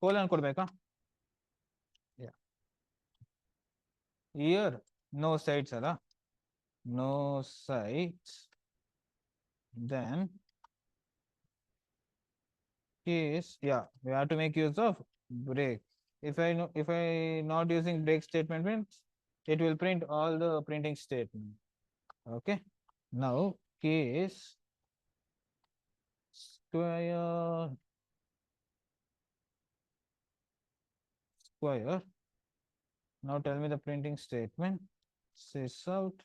colon ಕೊಡ್ಬೇಕಾ? Yeah, here no sides ಅಲ್ಲ, no sides, then case, yeah, we have to make use of break. If I know, if I not using break statement means it will print all the printing statement. Okay, now case square square. Now tell me the printing statement. Sys out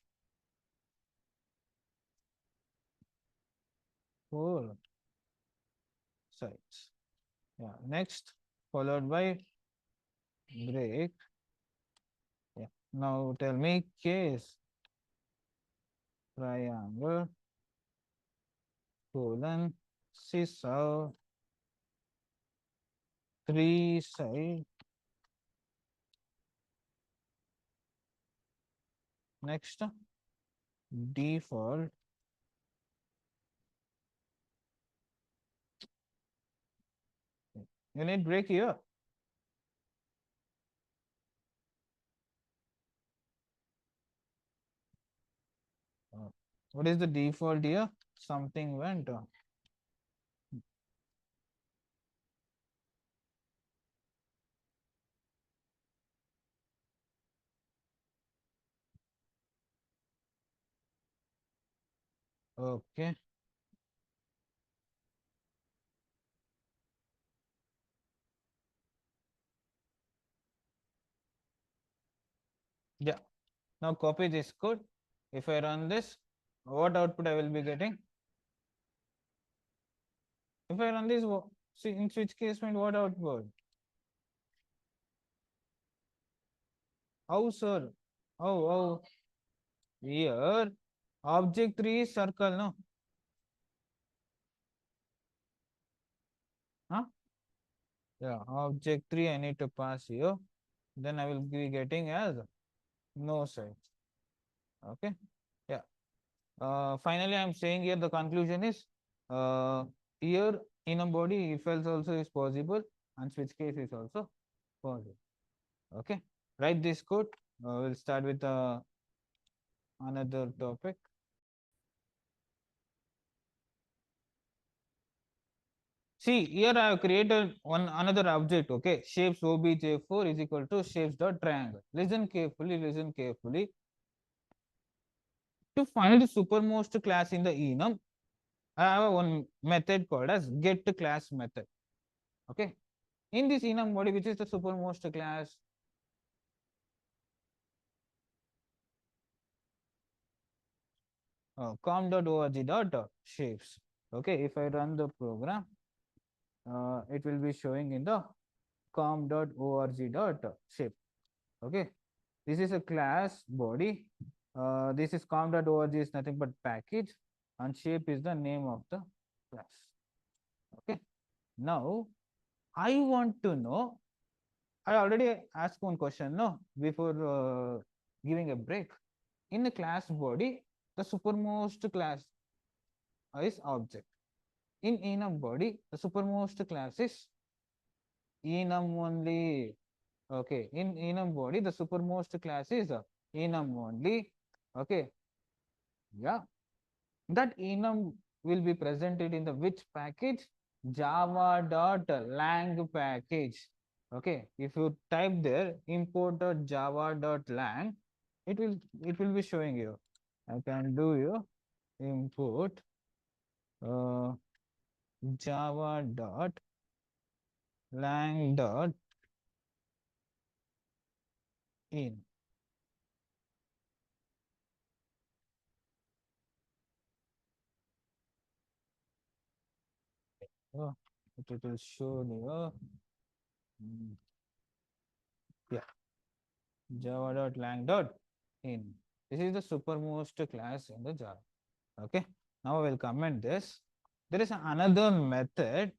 4 sides. Yeah, next followed by break. Yeah, now tell me case triangle colon sys out 3 side. Next default you need break here. What is the default here? Something went on. Okay. Yeah. Now copy this code. If I run this, what output I will be getting? If I run this, see in switch case meant what output? How, sir? Oh, here object 3 is circle, no? Huh? Yeah, object 3 I need to pass here. Then I will be getting as no sides. Okay. Yeah. Finally, I'm saying here the conclusion is here in a body if else also is possible and switch case is also possible. Okay. Write this code. We'll start with another topic. See, here I have created one another object, okay? Shapes obj4 is equal to shapes dot triangle. Listen carefully. To find the supermost class in the enum, I have one method called as get class method. Okay. In this enum body, which is the supermost class? com.org.shapes. Okay, if I run the program, it will be showing in the com.org.shape. Okay, this is a class body. This is com.org is nothing but package, and shape is the name of the class. Okay, now I want to know. I already asked one question, no, before giving a break. In the class body, the supermost class is object. In enum body, the supermost class is enum only. Okay, in enum body, the supermost class is enum only. Okay, yeah. that enum will be presented in the which package? Java.lang package. Okay, if you type there import.java.lang, it will be showing you. I can do you import java.lang.in. Oh, it will show you. mm, Yeah, java.lang.in. This is the supermost class in the Java. Okay, now I will comment this. There is another method.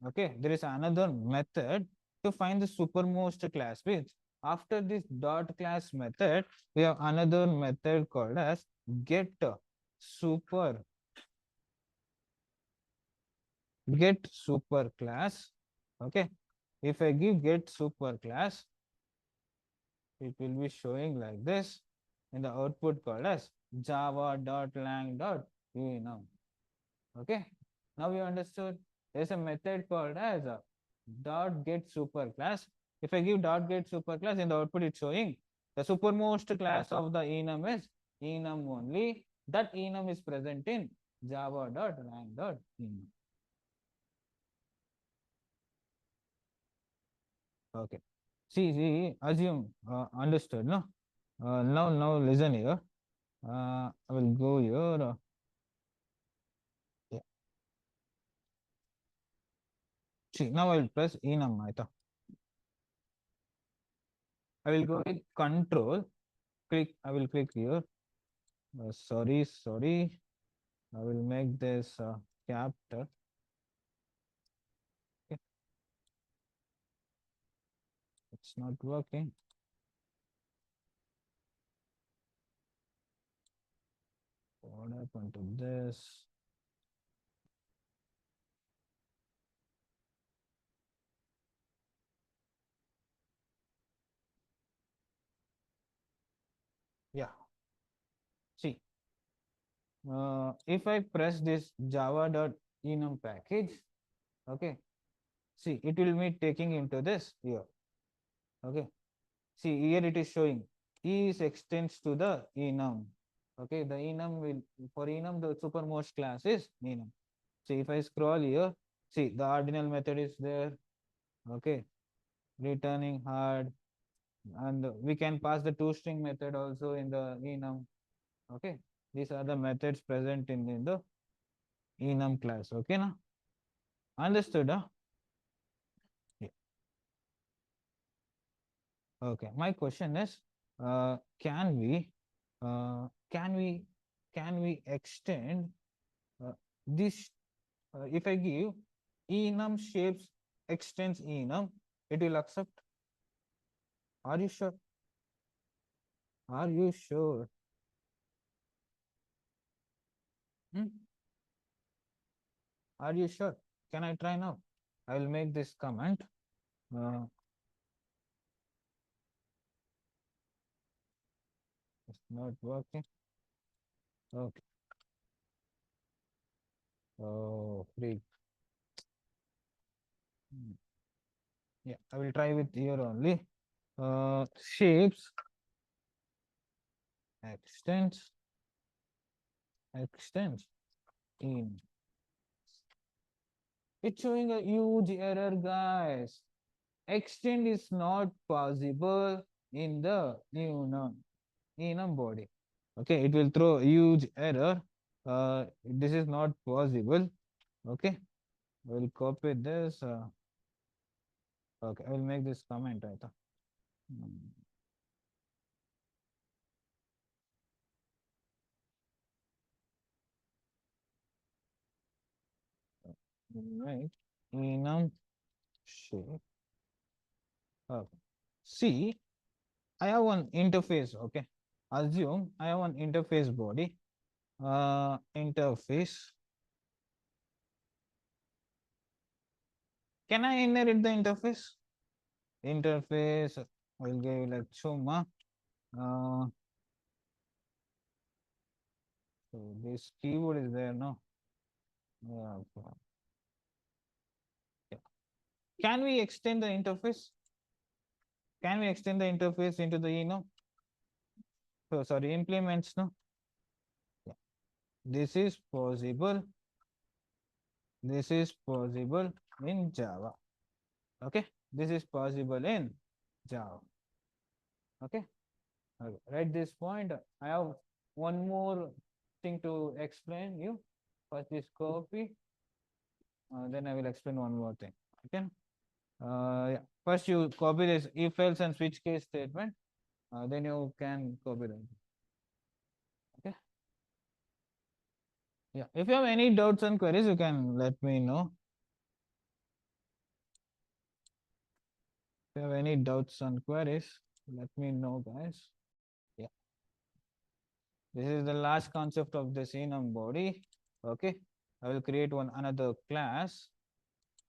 Okay, there is another method to find the supermost class which after this dot class method, we have another method called as get super class. Okay, if I give get super class, it will be showing like this in the output called as java.lang.enum. Okay, now you understood. There's a method called as a dot get super class. If I give dot get super class in the output, it's showing the supermost class of the enum is enum only. That enum is present in java.lang.enum. Okay. See, assume understood, no? Now listen here. I will go here. Yeah. See, now I will press enum. I will go with control. I will click here. Sorry. I will make this capital. Okay. It's not working. What happened to this? Yeah. See, if I press this java.enum package, okay, see, it will be taking into this here. Okay, see, here it is showing E is extends to the enum. Okay, the enum will, for enum, the supermost class is enum. See, if I scroll here, see, the ordinal method is there. Okay, returning hard, and we can pass the toString method also in the enum. Okay, these are the methods present in the enum class. Okay, now understood? Huh? Yeah. Okay, my question is, can we uh, can we can we extend this? If I give enum shapes extends enum, it will accept. Are you sure? Are you sure? Hmm? Are you sure? Can I try now? I will make this comment. It's not working. Okay. Oh, freak. Yeah, I will try with here only. Shapes extends in. It's showing a huge error, guys. Extend is not possible in the enum body. Okay, it will throw huge error. This is not possible. Okay, I will copy this. Okay, I will make this comment. Right, enum shape. Okay. See, I have one interface. Okay, assume I have one interface body. Interface. Can I inherit the interface? Interface. I will give like Chuma. So this keyboard is there, no? Yeah. Yeah. Can we extend the interface? Can we extend the interface into the enum? So sorry, implements, no? Yeah. This is possible. This is possible in Java. Okay. This is possible in Java. Okay. Okay. Right this point, I have one more thing to explain you. First is copy. Then I will explain one more thing. Okay. Yeah. First you copy this if else and switch case statement. Then you can copy them. Okay. Yeah. If you have any doubts and queries, you can let me know. If you have any doubts and queries, let me know, guys. Yeah. This is the last concept of the enum body. Okay. I will create one another class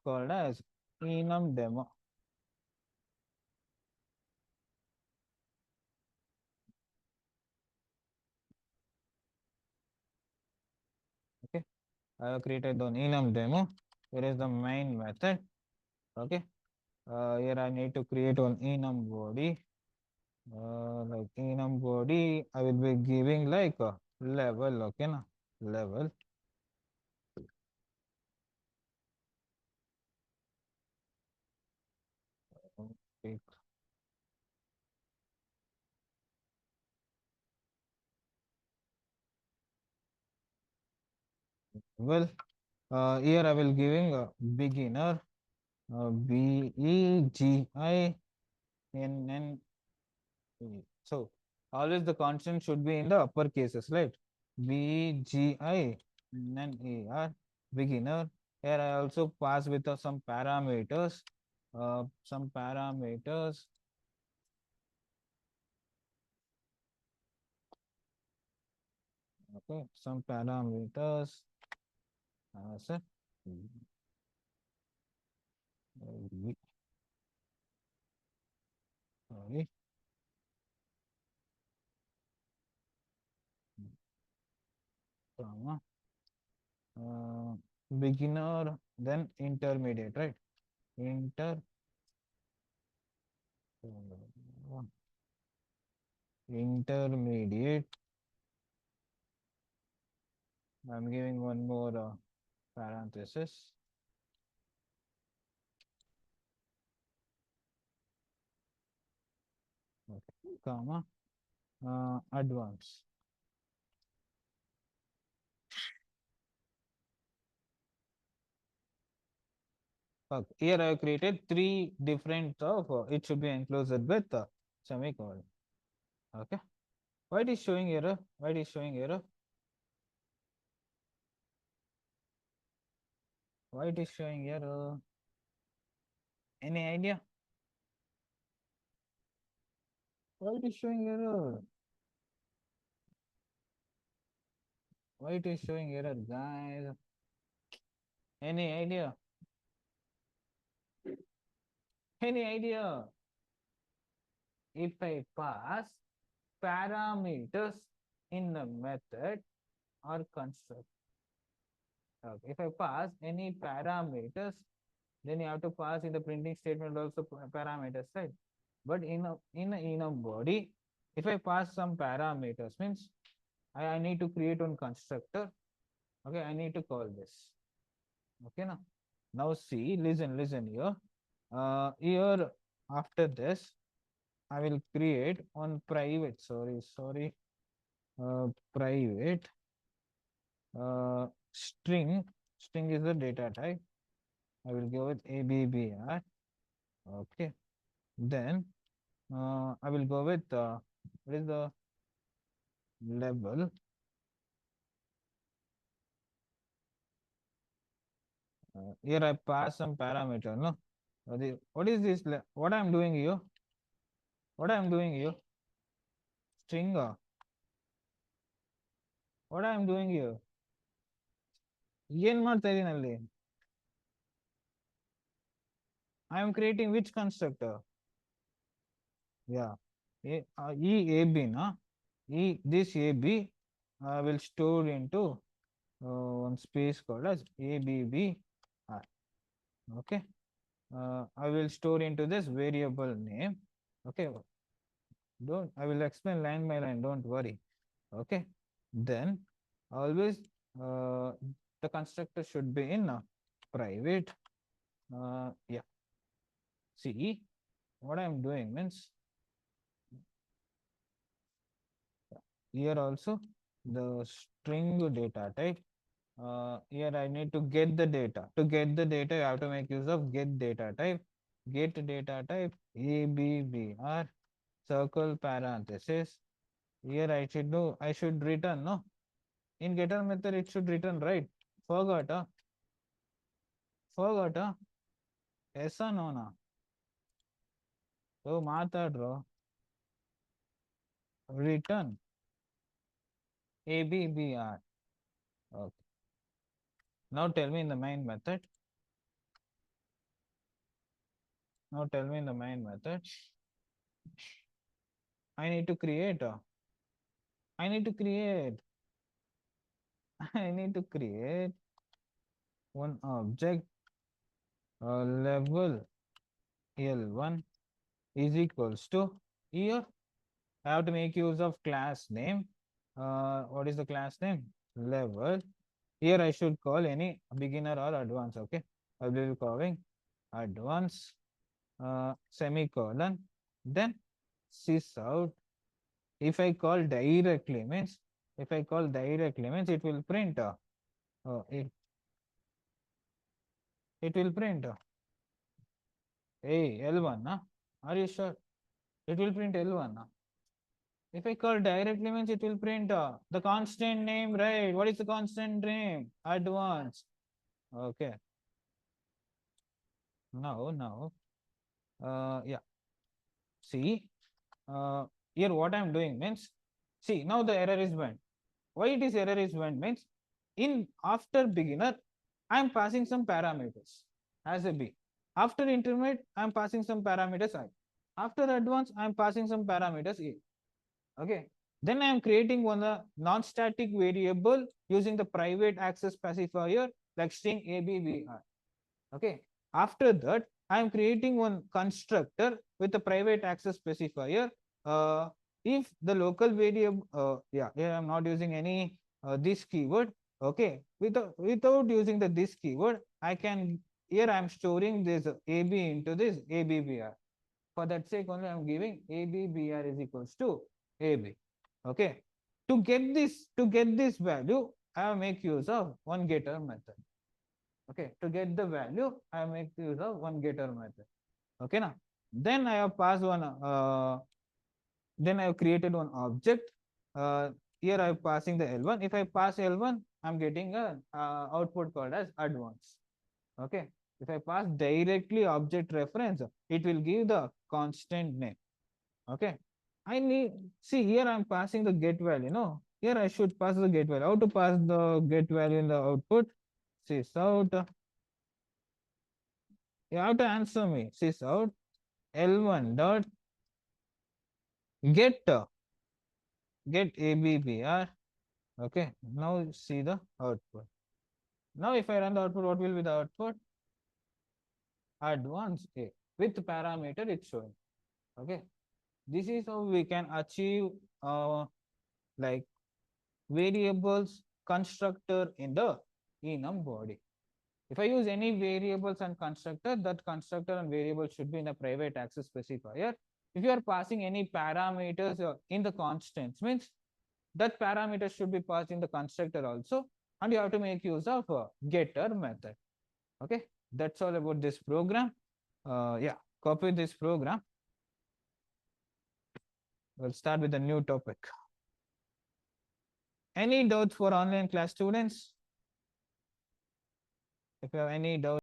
called as enum demo. Okay. I have created the enum demo. Here is the main method. Okay. Here I need to create one enum body. Like enum body, I will be giving like a level. Okay, na level. Okay. Well, here I will giving a beginner. Beginner. So always the constant should be in the upper cases, right? Beginner, beginner. Here I also pass with some parameters. Some parameters. Okay, some parameters. Sir. Sorry. Comma. Beginner, then intermediate, right? Inter. Intermediate. I'm giving one more parenthesis. Okay. Comma. Advanced. Okay. Here I have created three different of it should be enclosed with semicolon. Okay. Why it is showing error? Why it is showing error? Why it is showing error? Any idea? Why it is showing error? Why it is showing error, guys? Any idea? Any idea? If I pass parameters in the method or construct. Okay. If I pass any parameters, then you have to pass in the printing statement also parameters, right? But in a enum body, if I pass some parameters, means I need to create one constructor. Okay, I need to call this. Okay, now see, listen here. Here after this, I will create on private. Sorry. Private string. String is the data type. I will go with ABBR. Okay. Then I will go with what is the level? Here I pass some parameter. No, what is this? What I'm doing here? What I'm doing here? String. What I'm doing here? ಏನ್ ಮಾಡ್ತಾ ಇದೀನಿ ಅಲ್ಲಿ? I am creating which constructor? Yeah. ಈ AB ನ this AB I will store into one space called as ABBR. Okay. I will store into this variable name. Okay. I will explain line by line, don't worry. Okay. Then always the constructor should be in private. Yeah. See, what I'm doing means here also the string data type. Here I need to get the data. To get the data, you have to make use of get data type. Get data type ABBR circle parenthesis. Here I should return, no? In getter method, it should return, right? Forgot, huh? Forgot, huh? Yes or no, na? So, mathadro. Return ABBR. Okay. Now tell me in the main method. Now tell me in the main method. I need to create. I need to create. I need to create one object level L1 is equals to here. I have to make use of class name. What is the class name? Level. Here I should call any beginner or advanced. Okay. I will be calling advanced semicolon. Then sys out. If I call directly means it will print it will print hey L1 are you sure it will print L1 if I call directly means it will print the constant name, right? What is the constant name? Advanced. Okay. Now yeah, see here what I'm doing means see now the error is went. Why it is error is went means in after beginner I'm passing some parameters as a B. After intermediate I'm passing some parameters I. After advanced I'm passing some parameters A. Okay. Then I am creating one non-static variable using the private access specifier like string ABBR. Okay. After that, I am creating one constructor with a private access specifier. If the local variable, yeah, here I am not using any this keyword. Okay. Without using the this keyword, I can here I am storing this AB into this ABBR. For that sake only I am giving ABBR is equals to AB. Okay. To get this value, I will make use of one getter method. Okay. To get the value, I will make use of one getter method. Okay. Now, then I have passed one. Then I have created one object. Here I am passing the L1. If I pass L1, I am getting a output called as advanced. Okay. If I pass directly object reference, it will give the constant name. Okay. I need see here I'm passing the get value. No, here I should pass the get value. How to pass the get value in the output? Sys out. You have to answer me. Sys out L1 dot get ABBR. Okay. Now see the output. Now if I run the output, what will be the output? Advanced A with parameter it's showing. Okay. This is how we can achieve like variables constructor in the enum body. If I use any variables and constructor, that constructor and variable should be in a private access specifier. If you are passing any parameters in the constants, means that parameter should be passed in the constructor also, and you have to make use of getter method. Okay, that's all about this program. Yeah, copy this program. We'll start with a new topic. Any doubts for online class students? If you have any doubt